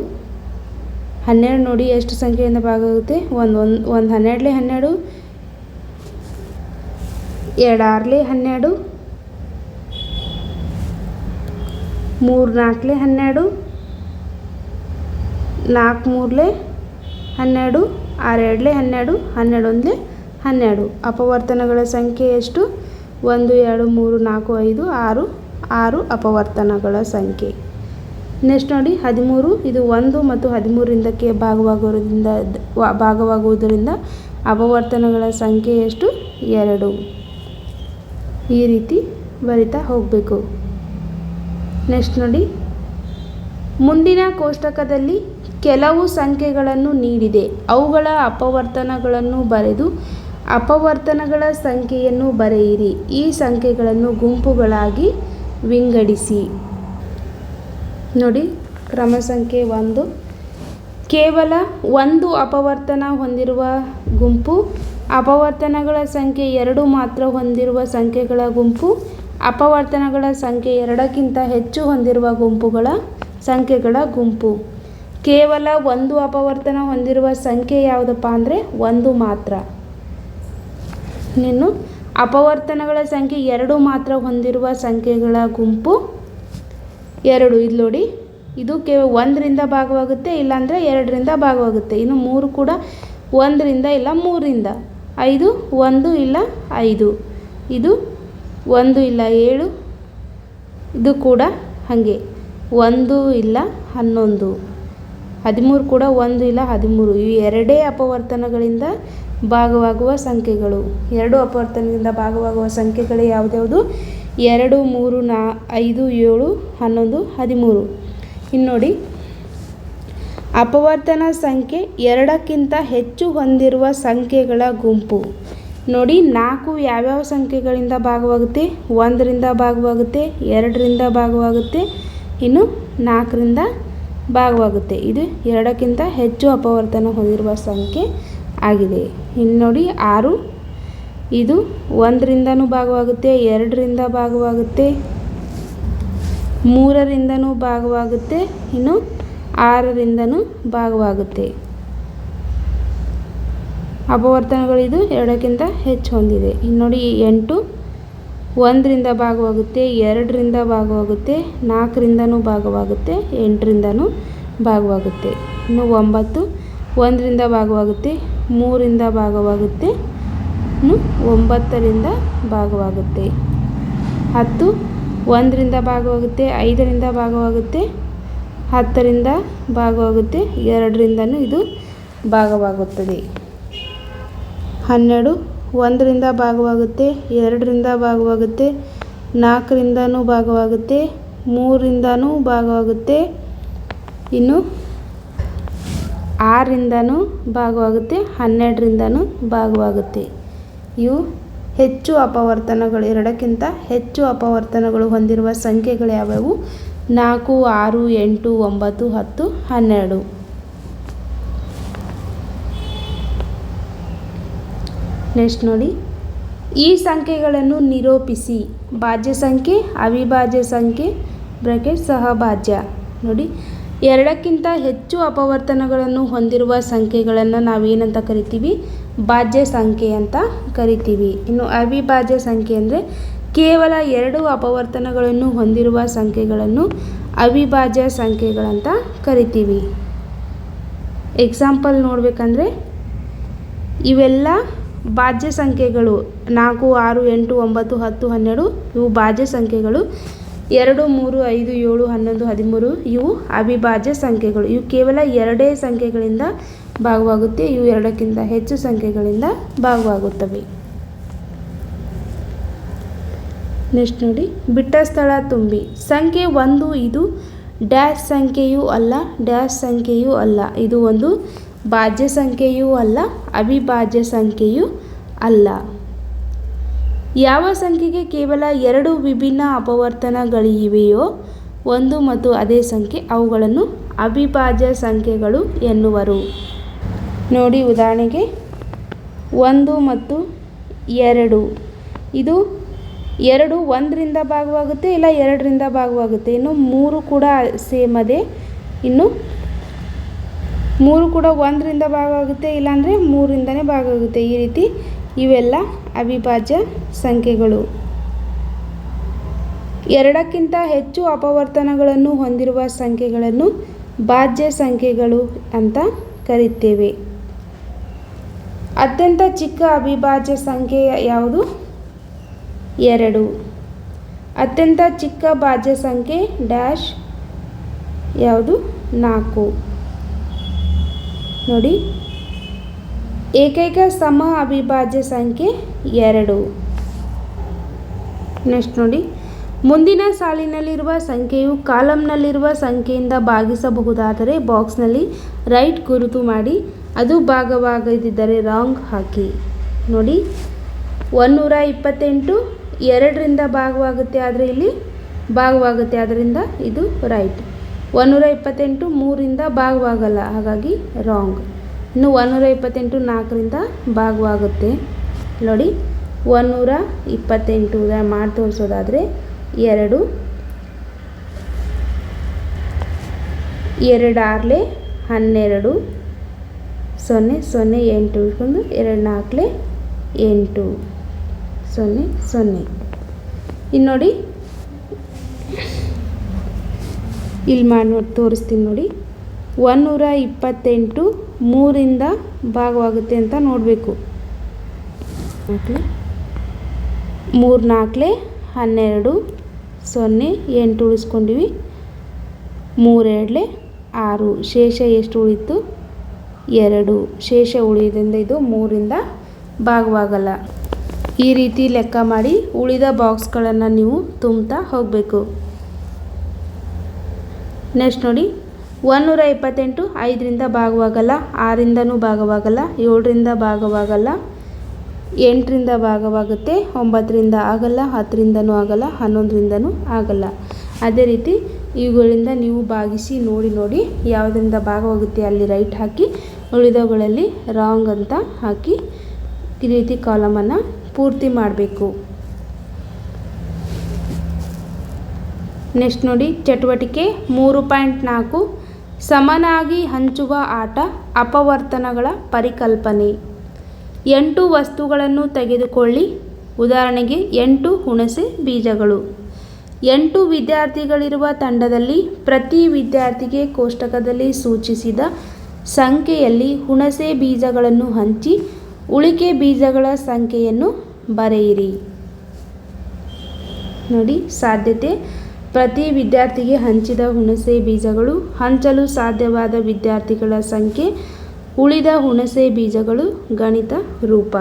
ನೋಡಿ ಎಷ್ಟು ಸಂಖ್ಯೆಯಿಂದ ಭಾಗವಾಗುತ್ತೆ? 1 12 12, 2 6 12, 3 4 12, 4 3 12, 6 2 12, 12 1 12. ಅಪವರ್ತನಗಳ ಸಂಖ್ಯೆ ಎಷ್ಟು? 1 2 3 4 5 6 6 ಅಪವರ್ತನಗಳ ಸಂಖ್ಯೆ. ನೆಕ್ಸ್ಟ್ ನೋಡಿ 13 ಇದು 1 ಮತ್ತು 13ರಿಂದಕ್ಕೆ ಭಾಗವಾಗುವುದರಿಂದ ಅಪವರ್ತನಗಳ ಸಂಖ್ಯೆ ಎಷ್ಟು? 2. ಈ ರೀತಿ ಬರಿತಾ ಹೋಗಬೇಕು. ನೆಕ್ಸ್ಟ್ ನೋಡಿ ಮುಂದಿನ ಕೋಷ್ಟಕದಲ್ಲಿ ಕೆಲವು ಸಂಖ್ಯೆಗಳನ್ನು ನೀಡಿದೆ, ಅವುಗಳ ಅಪವರ್ತನಗಳನ್ನು ಬರೆದು ಅಪವರ್ತನಗಳ ಸಂಖ್ಯೆಯನ್ನು ಬರೆಯಿರಿ. ಈ ಸಂಖ್ಯೆಗಳನ್ನು ಗುಂಪುಗಳಾಗಿ ವಿಂಗಡಿಸಿ. ನೋಡಿ ಕ್ರಮ ಸಂಖ್ಯೆ 1 ಕೇವಲ 1 ಅಪವರ್ತನ ಹೊಂದಿರುವ ಗುಂಪು, ಅಪವರ್ತನಗಳ ಸಂಖ್ಯೆ 2 ಮಾತ್ರ ಹೊಂದಿರುವ ಸಂಖ್ಯೆಗಳ ಗುಂಪು, ಅಪವರ್ತನಗಳ ಸಂಖ್ಯೆ 2ಕ್ಕಿಂತ ಹೆಚ್ಚು ಹೊಂದಿರುವ ಸಂಖ್ಯೆಗಳ ಗುಂಪು. ಕೇವಲ 1 ಅಪವರ್ತನ ಹೊಂದಿರುವ ಸಂಖ್ಯೆ ಯಾವುದಪ್ಪ ಅಂದರೆ 1 ಮಾತ್ರ. ಇನ್ನು ಅಪವರ್ತನಗಳ ಸಂಖ್ಯೆ 2 ಮಾತ್ರ ಹೊಂದಿರುವ ಸಂಖ್ಯೆಗಳ ಗುಂಪು 2. ಇಲ್ಲಿ ನೋಡಿ ಇದು ಕೇವಲ 1ರಿಂದ ಭಾಗವಾಗುತ್ತೆ, ಇಲ್ಲಾಂದರೆ 2ರಿಂದ ಭಾಗವಾಗುತ್ತೆ. ಇನ್ನು 3 ಕೂಡ 1ರಿಂದ ಇಲ್ಲ 3ರಿಂದ. 5 1 ಇಲ್ಲ 5, ಇದು 1 ಇಲ್ಲ 7, ಇದು ಕೂಡ ಹಾಗೆ 1 ಇಲ್ಲ 11, 13 ಕೂಡ 1 ಇಲ್ಲ 13. ಇವು ಎರಡೇ ಅಪವರ್ತನಗಳಿಂದ ಭಾಗವಾಗುವ ಸಂಖ್ಯೆಗಳು. ಎರಡು ಅಪವರ್ತನದಿಂದ ಭಾಗವಾಗುವ ಸಂಖ್ಯೆಗಳು ಯಾವುದ್ಯಾವುದು? 2, 3, 5, 7, 11, 13. ಇನ್ನು ನೋಡಿ, ಅಪವರ್ತನ ಸಂಖ್ಯೆ 2ಕ್ಕಿಂತ ಹೆಚ್ಚು ಹೊಂದಿರುವ ಸಂಖ್ಯೆಗಳ ಗುಂಪು. ನೋಡಿ, 4 ಯಾವ್ಯಾವ ಸಂಖ್ಯೆಗಳಿಂದ ಭಾಗವಾಗುತ್ತೆ? 1ರಿಂದ ಭಾಗವಾಗುತ್ತೆ, 2ರಿಂದ ಭಾಗವಾಗುತ್ತೆ, ಇನ್ನು 4ರಿಂದ ಭಾಗವಾಗುತ್ತೆ. ಇದು 2ಕ್ಕಿಂತ ಹೆಚ್ಚು ಅಪವರ್ತನ ಹೊಂದಿರುವ ಸಂಖ್ಯೆ ಆಗಿದೆ. ಇನ್ನು ನೋಡಿ 6, ಇದು 1ರಿಂದನೂ ಭಾಗವಾಗುತ್ತೆ, 2ರಿಂದ ಭಾಗವಾಗುತ್ತೆ, 3ರಿಂದನೂ ಭಾಗವಾಗುತ್ತೆ, ಇನ್ನು 6ರಿಂದನೂ ಭಾಗವಾಗುತ್ತೆ. ಅಪವರ್ತನಗಳಿದು 2ಕ್ಕಿಂತ ಹೆಚ್ಚು ಹೊಂದಿದೆ. ಇನ್ನು ನೋಡಿ 8, 1ರಿಂದ ಭಾಗವಾಗುತ್ತೆ, 2ರಿಂದ ಭಾಗವಾಗುತ್ತೆ, 4ರಿಂದನೂ ಭಾಗವಾಗುತ್ತೆ, 8ರಿಂದನೂ ಭಾಗವಾಗುತ್ತೆ. ಇನ್ನು 9, 1ರಿಂದ ಭಾಗವಾಗುತ್ತೆ, 3ರಿಂದ ಭಾಗವಾಗುತ್ತೆ, ಇನ್ನು 9ರಿಂದ ಭಾಗವಾಗುತ್ತೆ. 10, 1ರಿಂದ ಭಾಗವಾಗುತ್ತೆ, 5ರಿಂದ ಭಾಗವಾಗುತ್ತೆ, 10ರಿಂದ ಭಾಗವಾಗುತ್ತೆ, 2ರಿಂದನೂ ಇದು ಭಾಗವಾಗುತ್ತದೆ. 12, 1ರಿಂದ ಭಾಗವಾಗುತ್ತೆ, 2ರಿಂದ ಭಾಗವಾಗುತ್ತೆ, 4ರಿಂದನೂ ಭಾಗವಾಗುತ್ತೆ, 3ರಿಂದನೂ ಭಾಗವಾಗುತ್ತೆ, ಇನ್ನು 6ರಿಂದನೂ ಭಾಗವಾಗುತ್ತೆ, 12ರಿಂದನೂ ಭಾಗವಾಗುತ್ತೆ. ಇವು ಹೆಚ್ಚು ಅಪವರ್ತನಗಳು, 2ಕ್ಕಿಂತ ಹೆಚ್ಚು ಅಪವರ್ತನಗಳು ಹೊಂದಿರುವ ಸಂಖ್ಯೆಗಳು ಯಾವ್ಯಾವು? 4, 6, 8, 9, 10, 12. ನೆಕ್ಸ್ಟ್ ನೋಡಿ, ಈ ಸಂಖ್ಯೆಗಳನ್ನು ನಿರೂಪಿಸಿ. ಭಾಜ್ಯ ಸಂಖ್ಯೆ, ಅವಿಭಾಜ್ಯ ಸಂಖ್ಯೆ ಬ್ರಾಕೆಟ್ ಸಹಭಾಜ್ಯ. ನೋಡಿ, 2ಕ್ಕಿಂತ ಹೆಚ್ಚು ಅಪವರ್ತನಗಳನ್ನು ಹೊಂದಿರುವ ಸಂಖ್ಯೆಗಳನ್ನು ನಾವೇನಂತ ಕರಿತೀವಿ? ಭಾಜ್ಯ ಸಂಖ್ಯೆ ಅಂತ ಕರಿತೀವಿ. ಇನ್ನು ಅವಿಭಾಜ್ಯ ಸಂಖ್ಯೆ ಅಂದರೆ ಕೇವಲ 2 ಅಪವರ್ತನಗಳನ್ನು ಹೊಂದಿರುವ ಸಂಖ್ಯೆಗಳನ್ನು ಅವಿಭಾಜ್ಯ ಸಂಖ್ಯೆಗಳಂತ ಕರಿತೀವಿ. ಎಕ್ಸಾಂಪಲ್ ನೋಡಬೇಕಂದ್ರೆ ಇವೆಲ್ಲ ಭಾಜ್ಯ ಸಂಖ್ಯೆಗಳು. 4, 6, 8, 9, 10, 12 ಇವು ಭಾಜ್ಯ ಸಂಖ್ಯೆಗಳು. 2, 3, 5, 7, 11, 13 ಇವು ಅವಿಭಾಜ್ಯ ಸಂಖ್ಯೆಗಳು. ಇವು ಕೇವಲ 2 ಸಂಖ್ಯೆಗಳಿಂದ ಭಾಗವಾಗುತ್ತೆ. ಇವು 2ಕ್ಕಿಂತ ಹೆಚ್ಚು ಸಂಖ್ಯೆಗಳಿಂದ ಭಾಗವಾಗುತ್ತವೆ. ನೆಕ್ಸ್ಟ್ ನೋಡಿ, ಬಿಟ್ಟ ಸ್ಥಳ ತುಂಬಿ. ಸಂಖ್ಯೆ 1 ಇದು ಡ್ಯಾಶ್ ಸಂಖ್ಯೆಯೂ ಅಲ್ಲ, ಡ್ಯಾಶ್ ಸಂಖ್ಯೆಯೂ ಅಲ್ಲ. ಇದು ಒಂದು ಭಾಜ್ಯ ಸಂಖ್ಯೆಯೂ ಅಲ್ಲ, ಅವಿಭಾಜ್ಯ ಸಂಖ್ಯೆಯೂ ಅಲ್ಲ. ಯಾವ ಸಂಖ್ಯೆಗೆ ಕೇವಲ 2 ವಿಭಿನ್ನ ಅಪವರ್ತನಗಳಿವೆಯೋ ಒಂದು ಮತ್ತು ಅದೇ ಸಂಖ್ಯೆ, ಅವುಗಳನ್ನು ಅವಿಭಾಜ್ಯ ಸಂಖ್ಯೆಗಳು ಎನ್ನುವರು. ನೋಡಿ, ಉದಾಹರಣೆಗೆ 1 ಮತ್ತು 2. ಇದು 2 1ರಿಂದ ಭಾಗವಾಗುತ್ತೆ, ಇಲ್ಲ 2ರಿಂದ ಭಾಗವಾಗುತ್ತೆ. ಇನ್ನು 3 ಕೂಡ ಸೇಮ್ ಅದೇ. ಇನ್ನು 3 ಕೂಡ 1ರಿಂದ ಭಾಗವಾಗುತ್ತೆ, ಇಲ್ಲಾಂದರೆ 3ರಿಂದನೇ ಭಾಗವಾಗುತ್ತೆ. ಈ ರೀತಿ ಇವೆಲ್ಲ ಅವಿಭಾಜ್ಯ ಸಂಖ್ಯೆಗಳು. 2ಕ್ಕಿಂತ ಹೆಚ್ಚು ಅಪವರ್ತನಗಳನ್ನು ಹೊಂದಿರುವ ಸಂಖ್ಯೆಗಳನ್ನು ಭಾಜ್ಯ ಸಂಖ್ಯೆಗಳು ಅಂತ ಕರೀತೇವೆ. ಅತ್ಯಂತ ಚಿಕ್ಕ ಅವಿಭಾಜ್ಯ ಸಂಖ್ಯೆ ಯಾವುದು? 2. ಅತ್ಯಂತ ಚಿಕ್ಕ ಭಾಜ್ಯ ಸಂಖ್ಯೆ ಡ್ಯಾಶ್ ಯಾವುದು? 4. ನೋಡಿ, ಏಕೈಕ ಸಮ ಅವಿಭಾಜ್ಯ ಸಂಖ್ಯೆ 2. ನೆಕ್ಸ್ಟ್ ನೋಡಿ, ಮುಂದಿನ ಸಾಲಿನಲ್ಲಿರುವ ಸಂಖ್ಯೆಯು ಕಾಲಮ್ನಲ್ಲಿರುವ ಸಂಖ್ಯೆಯಿಂದ ಭಾಗಿಸಬಹುದಾದರೆ ಬಾಕ್ಸ್ನಲ್ಲಿ ರೈಟ್ ಗುರುತು ಮಾಡಿ, ಅದು ಭಾಗವಾಗದಿದ್ದರೆ ರಾಂಗ್ ಹಾಕಿ. ನೋಡಿ, 128 2ರಿಂದ ಭಾಗವಾಗುತ್ತೆ, ಆದರೆ ಇಲ್ಲಿ ಭಾಗವಾಗುತ್ತೆ, ಆದ್ದರಿಂದ ಇದು ರೈಟ್. 128 3ರಿಂದ ಭಾಗವಾಗಲ್ಲ, ಹಾಗಾಗಿ ರಾಂಗ್. ಇನ್ನು 128 4ರಿಂದ ಭಾಗವಾಗುತ್ತೆ. ನೋಡಿ, 128 ಮಾಡಿ ತೋರಿಸೋದಾದರೆ 2 2 6 12 0 0 8 ಇಟ್ಕೊಂಡು 2 4 8 0 0. ಇನ್ನು ನೋಡಿ, ಇಲ್ಲಿ ಮಾಡಿ ತೋರಿಸ್ತೀನಿ ನೋಡಿ. 128 3ರಿಂದ ಭಾಗವಾಗುತ್ತೆ ಅಂತ ನೋಡಬೇಕು. 3 4 12 0 8 ಉಳಿಸ್ಕೊಂಡಿವಿ. 3 2 6 ಶೇಷ ಎಷ್ಟು ಉಳಿತು 2 ಶೇಷ ಉಳಿಯೋದ್ರಿಂದ ಇದು 3ರಿಂದ ಭಾಗವಾಗಲ್ಲ. ಈ ರೀತಿ ಲೆಕ್ಕ ಮಾಡಿ ಉಳಿದ ಬಾಕ್ಸ್ಗಳನ್ನು ನೀವು ತುಂಬ್ತಾ ಹೋಗಬೇಕು. ನೆಕ್ಸ್ಟ್ ನೋಡಿ 128 5ರಿಂದ ಭಾಗವಾಗಲ್ಲ, 6ರಿಂದನೂ ಭಾಗವಾಗಲ್ಲ, 7ರಿಂದ ಭಾಗವಾಗಲ್ಲ, 8ರಿಂದ ಭಾಗವಾಗುತ್ತೆ, 9ರಿಂದ ಆಗಲ್ಲ, 10ರಿಂದನೂ ಆಗಲ್ಲ, 11ರಿಂದನೂ ಆಗಲ್ಲ. ಅದೇ ರೀತಿ ಇವುಗಳಿಂದ ನೀವು ಭಾಗಿಸಿ ನೋಡಿ ಯಾವುದರಿಂದ ಭಾಗವಾಗುತ್ತೆ ಅಲ್ಲಿ ರೈಟ್ ಹಾಕಿ, ಉಳಿದವುಗಳಲ್ಲಿ ರಾಂಗ್ ಅಂತ ಹಾಕಿ ಈ ರೀತಿ ಕಾಲಮನ್ನು ಪೂರ್ತಿ ಮಾಡಬೇಕು. ನೆಕ್ಸ್ಟ್ ನೋಡಿ ಚಟುವಟಿಕೆ 3.4 ಸಮನಾಗಿ ಹಂಚುವ ಆಟ ಅಪವರ್ತನಗಳ ಪರಿಕಲ್ಪನೆ. 8 ವಸ್ತುಗಳನ್ನು ತೆಗೆದುಕೊಳ್ಳಿ. ಉದಾಹರಣೆಗೆ 8 ಹುಣಸೆ ಬೀಜಗಳು. 8 ವಿದ್ಯಾರ್ಥಿಗಳಿರುವ ತಂಡದಲ್ಲಿ ಪ್ರತಿ ವಿದ್ಯಾರ್ಥಿಗೆ ಕೋಷ್ಟಕದಲ್ಲಿ ಸೂಚಿಸಿದ ಸಂಖ್ಯೆಯಲ್ಲಿ ಹುಣಸೆ ಬೀಜಗಳನ್ನು ಹಂಚಿ ಉಳಿಕೆ ಬೀಜಗಳ ಸಂಖ್ಯೆಯನ್ನು ಬರೆಯಿರಿ. ನೋಡಿ ಸಾಧ್ಯತೆ: ಪ್ರತಿ ವಿದ್ಯಾರ್ಥಿಗೆ ಹಂಚಿದ ಹುಣಸೆ ಬೀಜಗಳು, ಹಂಚಲು ಸಾಧ್ಯವಾದ ವಿದ್ಯಾರ್ಥಿಗಳ ಸಂಖ್ಯೆ, ಉಳಿದ ಹುಣಸೆ ಬೀಜಗಳು. ಗಣಿತ ರೂಪ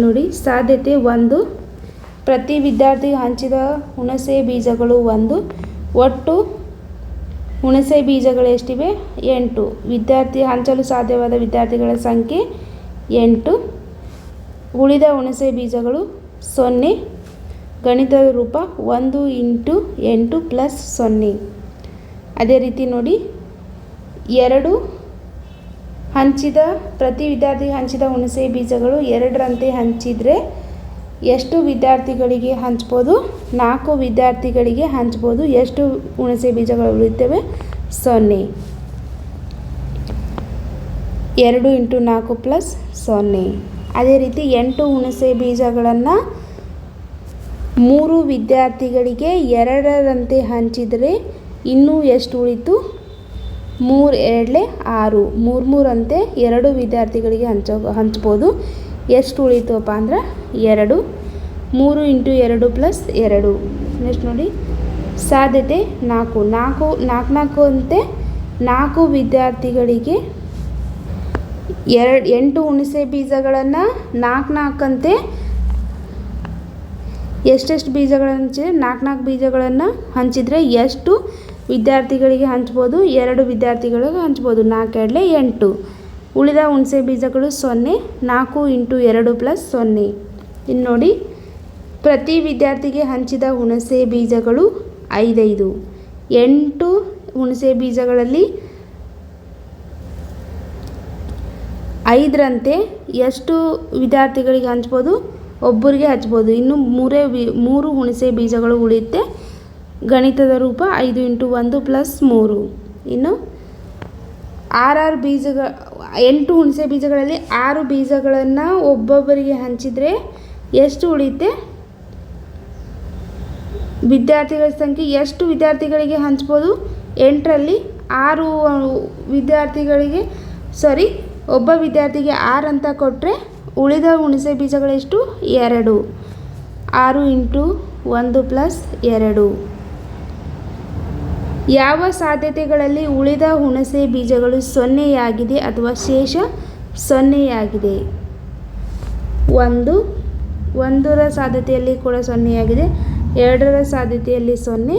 ನೋಡಿ. ಸಾಧ್ಯತೆ 1 ಪ್ರತಿ ವಿದ್ಯಾರ್ಥಿಗೆ ಹಂಚಿದ ಹುಣಸೆ ಬೀಜಗಳು 1. ಒಟ್ಟು ಹುಣಸೆ ಬೀಜಗಳು ಎಷ್ಟಿವೆ 8. ವಿದ್ಯಾರ್ಥಿ ಹಂಚಲು ಸಾಧ್ಯವಾದ ವಿದ್ಯಾರ್ಥಿಗಳ ಸಂಖ್ಯೆ 8. ಉಳಿದ ಹುಣಸೆ ಬೀಜಗಳು 0. ಗಣಿತದ ರೂಪ 1 × 8 + 0. ಅದೇ ರೀತಿ ನೋಡಿ 2 ಹಂಚಿದ ಪ್ರತಿ ವಿದ್ಯಾರ್ಥಿಗೆ ಹಂಚಿದ ಹುಣಸೆ ಬೀಜಗಳು 2ರಂತೆ ಹಂಚಿದರೆ ಎಷ್ಟು ವಿದ್ಯಾರ್ಥಿಗಳಿಗೆ ಹಂಚ್ಬೋದು 4 ವಿದ್ಯಾರ್ಥಿಗಳಿಗೆ ಹಂಚ್ಬೋದು. ಎಷ್ಟು ಹುಣಸೆ ಬೀಜಗಳು ಉಳಿತವೆ 0. 2 × 4 + 0. ಅದೇ ರೀತಿ 8 ಹುಣಸೆ ಬೀಜಗಳನ್ನು 3 ವಿದ್ಯಾರ್ಥಿಗಳಿಗೆ 2ರಂತೆ ಹಂಚಿದರೆ ಇನ್ನೂ ಎಷ್ಟು ಉಳಿತು 3 2 6. 3 2 ವಿದ್ಯಾರ್ಥಿಗಳಿಗೆ ಹಂಚ್ಬೋದು. ಎಷ್ಟು ಉಳಿತಪ್ಪ ಅಂದ್ರೆ 2. 3 × 2 + 2. ನೆಕ್ಸ್ಟ್ ನೋಡಿ ಸಾಧ್ಯತೆ 4. 4 ಅಂತೆ 4 ವಿದ್ಯಾರ್ಥಿಗಳಿಗೆ 8 ಹುಣಸೆ ಬೀಜಗಳನ್ನು 4 ಅಂತೆ ಎಷ್ಟೆಷ್ಟು ಬೀಜಗಳನ್ನು ಹಂಚಿದ್ರೆ 4 ಬೀಜಗಳನ್ನು ಹಂಚಿದರೆ ಎಷ್ಟು ವಿದ್ಯಾರ್ಥಿಗಳಿಗೆ ಹಂಚ್ಬೋದು 2 ವಿದ್ಯಾರ್ಥಿಗಳಿಗೆ ಹಂಚ್ಬೋದು. 4 2 8. ಉಳಿದ ಹುಣಸೆ ಬೀಜಗಳು 0. 4 × 2 + 0. ಇನ್ನು ನೋಡಿ ಪ್ರತಿ ವಿದ್ಯಾರ್ಥಿಗೆ ಹಂಚಿದ ಹುಣಸೆ ಬೀಜಗಳು 5. 8 ಹುಣಸೆ ಬೀಜಗಳಲ್ಲಿ 5ರಂತೆ ಎಷ್ಟು ವಿದ್ಯಾರ್ಥಿಗಳಿಗೆ ಹಂಚ್ಬೋದು ಒಬ್ಬರಿಗೆ ಹಚ್ಬೋದು. ಇನ್ನು 3 ಹುಣಸೆ ಬೀಜಗಳು ಉಳಿಯುತ್ತೆ. ಗಣಿತದ ರೂಪ 5 × 1 + 3. ಇನ್ನು 8 ಹುಣಸೆ ಬೀಜಗಳಲ್ಲಿ 6 ಬೀಜಗಳನ್ನು ಒಬ್ಬೊಬ್ಬರಿಗೆ ಹಂಚಿದರೆ ಎಷ್ಟು ಉಳಿಯುತ್ತೆ ವಿದ್ಯಾರ್ಥಿಗಳ ಸಂಖ್ಯೆ ಎಷ್ಟು ವಿದ್ಯಾರ್ಥಿಗಳಿಗೆ ಹಂಚ್ಬೋದು 8ರಲ್ಲಿ 6 ವಿದ್ಯಾರ್ಥಿಗಳಿಗೆ ಒಬ್ಬ ವಿದ್ಯಾರ್ಥಿಗೆ 6 ಅಂತ ಕೊಟ್ಟರೆ ಉಳಿದ ಹುಣಸೆ ಬೀಜಗಳೆಷ್ಟು 2. 6 × 1 + 2. ಯಾವ ಸಾಧ್ಯತೆಗಳಲ್ಲಿ ಉಳಿದ ಹುಣಸೆ ಬೀಜಗಳು 0 ಅಥವಾ ಶೇಷ 0 1ರ ಸಾಧ್ಯತೆಯಲ್ಲಿ ಕೂಡ 0 2ರ ಸಾಧ್ಯತೆಯಲ್ಲಿ 0.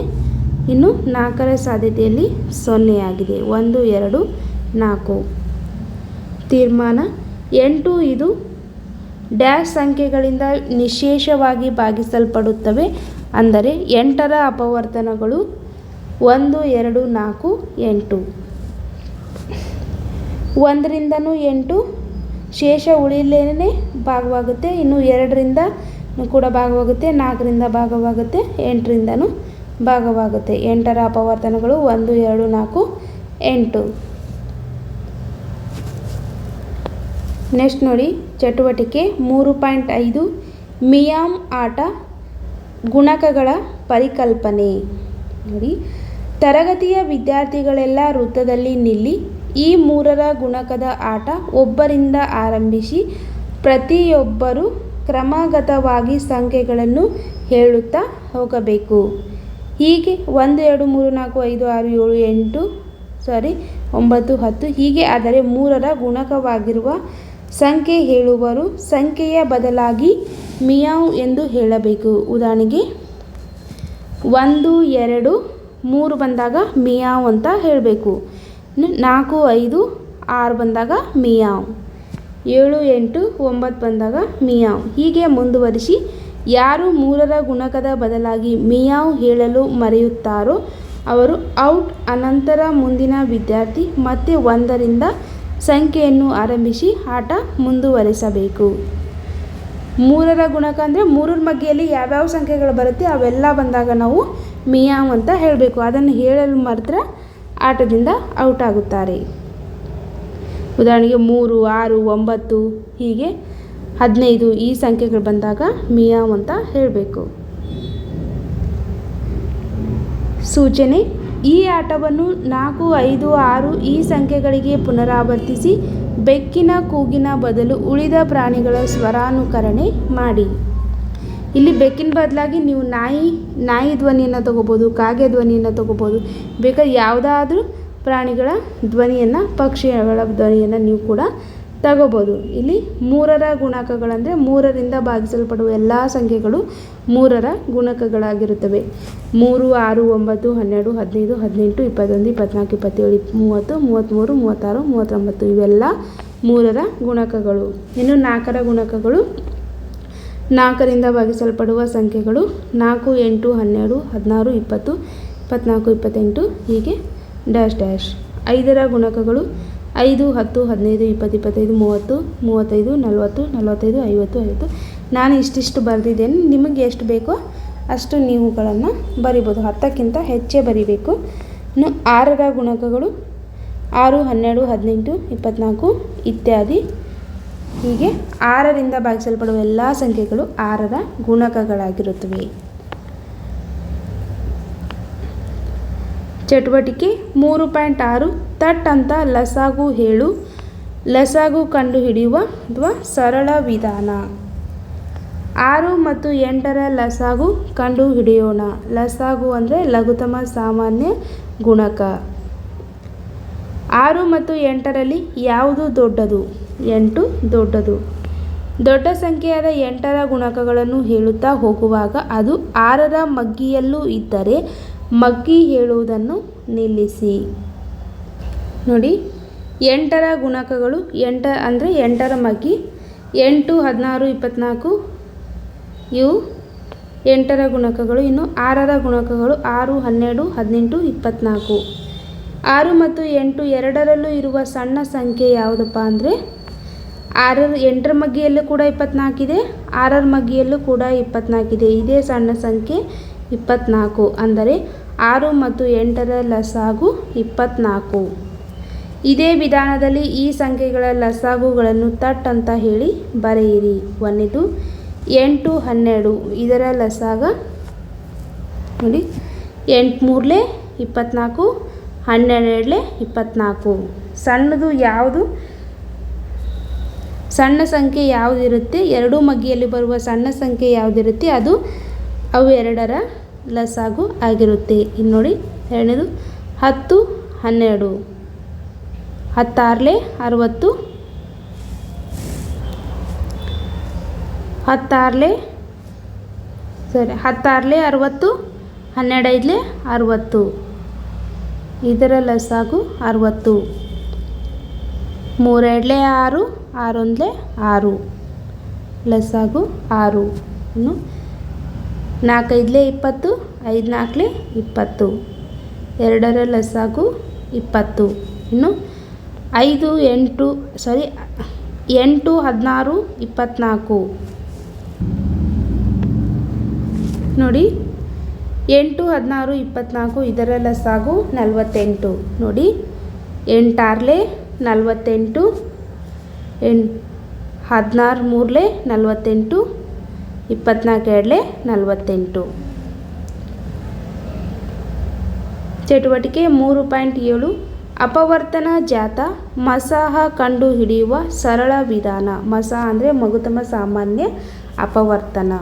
ಇನ್ನು 4ರ ಸಾಧ್ಯತೆಯಲ್ಲಿ 0 1 2 4. ತೀರ್ಮಾನ: 8 ಇದು ಡ್ಯಾಶ್ ಸಂಖ್ಯೆಗಳಿಂದ ನಿಶೇಷವಾಗಿ ಭಾಗಿಸಲ್ಪಡುತ್ತವೆ. ಅಂದರೆ 8ರ ಅಪವರ್ತನಗಳು 1 2 4 8. 1ರಿಂದನೂ 8 ಶೇಷ ಉಳಿಲೇನೆ ಭಾಗವಾಗುತ್ತೆ. ಇನ್ನು 2ರಿಂದ ಕೂಡ ಭಾಗವಾಗುತ್ತೆ, 4ರಿಂದ ಭಾಗವಾಗುತ್ತೆ, 8ರಿಂದನೂ ಭಾಗವಾಗುತ್ತೆ. 8ರ ಅಪವರ್ತನಗಳು 1 2 4 8. ನೆಕ್ಸ್ಟ್ ನೋಡಿ ಚಟುವಟಿಕೆ 3.5 ಮಿಯಾಮ್ ಆಟ ಗುಣಕಗಳ ಪರಿಕಲ್ಪನೆ. ನೋಡಿ ತರಗತಿಯ ವಿದ್ಯಾರ್ಥಿಗಳೆಲ್ಲ ವೃತ್ತದಲ್ಲಿ ನಿಲ್ಲಿ. ಈ 3ರ ಗುಣಕದ ಆಟ ಒಬ್ಬರಿಂದ ಆರಂಭಿಸಿ ಪ್ರತಿಯೊಬ್ಬರು ಕ್ರಮಾಗತವಾಗಿ ಸಂಖ್ಯೆಗಳನ್ನು ಹೇಳುತ್ತಾ ಹೋಗಬೇಕು. ಹೀಗೆ 1 2 3 4 5 6 7 9 10 ಹೀಗೆ ಆದರೆ 3ರ ಗುಣಕವಾಗಿರುವ ಸಂಖ್ಯೆ ಹೇಳುವರು ಸಂಖ್ಯೆಯ ಬದಲಾಗಿ ಮಿಯಾವ್ ಎಂದು ಹೇಳಬೇಕು. ಉದಾಹರಣೆಗೆ 1 2 3 ಬಂದಾಗ ಮಿಯಾವ್ ಅಂತ ಹೇಳಬೇಕು. 4 5 6 ಬಂದಾಗ ಮಿಯಾವ್, 7 8 9 ಬಂದಾಗ ಮಿಯಾವ್. ಹೀಗೆ ಮುಂದುವರಿಸಿ ಯಾರು 3ರ ಗುಣಕದ ಬದಲಾಗಿ ಮಿಯಾವ್ ಹೇಳಲು ಮರೆಯುತ್ತಾರೋ ಅವರು ಔಟ್. ಅನಂತರ ಮುಂದಿನ ವಿದ್ಯಾರ್ಥಿ ಮತ್ತೆ 1ರಿಂದ ಸಂಖ್ಯೆಯನ್ನು ಆರಂಭಿಸಿ ಆಟ ಮುಂದುವರಿಸಬೇಕು. 3ರ ಗುಣಕ ಅಂದರೆ 3ರ ಮಗ್ಗೆಯಲ್ಲಿ ಯಾವ್ಯಾವ ಸಂಖ್ಯೆಗಳು ಬರುತ್ತೆ ಅವೆಲ್ಲ ಬಂದಾಗ ನಾವು ಮಿಯಾವ್ ಅಂತ ಹೇಳಬೇಕು. ಅದನ್ನು ಹೇಳಲು ಮಾತ್ರ ಆಟದಿಂದ ಔಟ್ ಆಗುತ್ತಾರೆ. ಉದಾಹರಣೆಗೆ 3 6 9 ಹೀಗೆ 15 ಈ ಸಂಖ್ಯೆಗಳು ಬಂದಾಗ ಮಿಯಾವ್ ಅಂತ ಹೇಳಬೇಕು. ಸೂಚನೆ: ಈ ಆಟವನ್ನು 4 5 6 ಈ ಸಂಖ್ಯೆಗಳಿಗೆ ಪುನರಾವರ್ತಿಸಿ ಬೆಕ್ಕಿನ ಕೂಗಿನ ಬದಲು ಉಳಿದ ಪ್ರಾಣಿಗಳ ಸ್ವರಾನುಕರಣೆ ಮಾಡಿ. ಇಲ್ಲಿ ಬೆಕ್ಕಿನ ಬದಲಾಗಿ ನೀವು ನಾಯಿ ಧ್ವನಿಯನ್ನು ತಗೋಬೋದು, ಕಾಗೆ ಧ್ವನಿಯನ್ನು ತಗೋಬೋದು, ಬೇಕಾದ್ರೆ ಯಾವುದಾದ್ರೂ ಪ್ರಾಣಿಗಳ ಧ್ವನಿಯನ್ನು, ಪಕ್ಷಿಗಳ ಧ್ವನಿಯನ್ನು ನೀವು ಕೂಡ ತಗೋಬೋದು. ಇಲ್ಲಿ 3ರ ಗುಣಕಗಳಂದರೆ 3ರಿಂದ ಭಾಗಿಸಲ್ಪಡುವ ಎಲ್ಲ ಸಂಖ್ಯೆಗಳು 3ರ ಗುಣಕಗಳಾಗಿರುತ್ತವೆ. 3 6 9 12 15 18 21 24 27 30 33 36 39 ಇವೆಲ್ಲ 3ರ ಗುಣಕಗಳು. ಇನ್ನು 4ರ ಗುಣಕಗಳು 4ರಿಂದ ಭಾಗಿಸಲ್ಪಡುವ ಸಂಖ್ಯೆಗಳು 4 8 12 16 20 24 28 ಹೀಗೆ ಡ್ಯಾಶ್ ಡ್ಯಾಶ್. 5ರ ಗುಣಕಗಳು 5 10 15 20 25 30 35 40 45 50 50. ನಾನು ಇಷ್ಟಿಷ್ಟು ಬರೆದಿದ್ದೇನೆ. ನಿಮಗೆ ಎಷ್ಟು ಬೇಕೋ ಅಷ್ಟು ನೀವುಗಳನ್ನು ಬರಿಬೋದು, 10ಕ್ಕಿಂತ ಹೆಚ್ಚೇ ಬರಿಬೇಕು. ಇನ್ನು 6ರ ಗುಣಕಗಳು 6 12 18 24 ಇತ್ಯಾದಿ. ಹೀಗೆ 6ರಿಂದ ಭಾಗಿಸಲ್ಪಡುವ ಎಲ್ಲ ಸಂಖ್ಯೆಗಳು 6ರ ಗುಣಕಗಳಾಗಿರುತ್ತವೆ. ಚಟುವಟಿಕೆ 3.6 ತಟ್ ಅಂತ ಲಸಾಗು ಹೇಳು. ಲಸಾಗು ಕಂಡುಹಿಡಿಯುವ ಅಥವಾ ಸರಳ ವಿಧಾನ. 6 ಮತ್ತು 8ರ ಲಸಾಗು ಕಂಡುಹಿಡಿಯೋಣ. ಲಸಾಗು ಅಂದರೆ ಲಘುತ್ತಮ ಸಾಮಾನ್ಯ ಗುಣಕ. 6 ಮತ್ತು 8ರಲ್ಲಿ ಯಾವುದು ದೊಡ್ಡದು? 8 ದೊಡ್ಡದು. ದೊಡ್ಡ ಸಂಖ್ಯೆಯಾದ 8ರ ಗುಣಕಗಳನ್ನು ಹೇಳುತ್ತಾ ಹೋಗುವಾಗ ಅದು 6ರ ಮಗ್ಗಿಯಲ್ಲೂ ಇದ್ದರೆ ಮಗ್ಗಿ ಹೇಳುವುದನ್ನು ನಿಲ್ಲಿಸಿ. ನೋಡಿ, 8ರ ಗುಣಕಗಳು 8 ಅಂದರೆ 8ರ ಮಗ್ಗಿ 8 16 24 ಇವು 8ರ ಗುಣಕಗಳು. ಇನ್ನು 6ರ ಗುಣಕಗಳು 6 12 18 24. 6 ಮತ್ತು 8 ಎರಡರಲ್ಲೂ ಇರುವ ಸಣ್ಣ ಸಂಖ್ಯೆ ಯಾವುದಪ್ಪ ಅಂದರೆ 8ರ ಮಗ್ಗಿಯಲ್ಲೂ ಕೂಡ 24 ಇದೆ, 6ರ ಮಗ್ಗಿಯಲ್ಲೂ ಕೂಡ 24 ಇದೆ. ಇದೇ ಸಣ್ಣ ಸಂಖ್ಯೆ 24. ಅಂದರೆ 6 ಮತ್ತು 8ರ ಲಸಾಗು 24. ಇದೇ ವಿಧಾನದಲ್ಲಿ ಈ ಸಂಖ್ಯೆಗಳ ಲಸಾಗುಗಳನ್ನು ತಟ್ ಅಂತ ಹೇಳಿ ಬರೆಯಿರಿ. 1 8 12 ಇದರ ಲಸಾಗ ನೋಡಿ, 8 3 24 12 24. ಸಣ್ಣದು ಯಾವುದು? ಸಣ್ಣ ಸಂಖ್ಯೆ ಯಾವುದಿರುತ್ತೆ, ಎರಡೂ ಮಗ್ಗಿಯಲ್ಲಿ ಬರುವ ಸಣ್ಣ ಸಂಖ್ಯೆ ಯಾವುದಿರುತ್ತೆ ಅದು ಅವು 2ರ ಲಸಾಗು ಆಗಿರುತ್ತೆ. ಇನ್ನು ನೋಡಿ, ಎರಡನೇದು 10 12 16 60 16 ಸರಿ 16 60 12 60 ಇದರ ಲಸಾಗು 60. 3 2 6 6 1 6 ಲಸಾಗು 6. ಇನ್ನು 4 5 20 5 4 20 2ರ ಲಸಾಗು 20. ಇನ್ನು 8 16 24 ನೋಡಿ, 8 16 24 ಇದರ ಲಸಾಗು 48. ನೋಡಿ, 8 6 48 16 3 48 24 2 48. ಚಟುವಟಿಕೆ 3.7 ಅಪವರ್ತನ ಜಾತ ಮಸಾಹ ಕಂಡುಹಿಡಿಯುವ ಸರಳ ವಿಧಾನ. ಮಸಾಹ ಅಂದರೆ ಮಗುತಮ ಸಾಮಾನ್ಯ, ಅಪವರ್ತನ.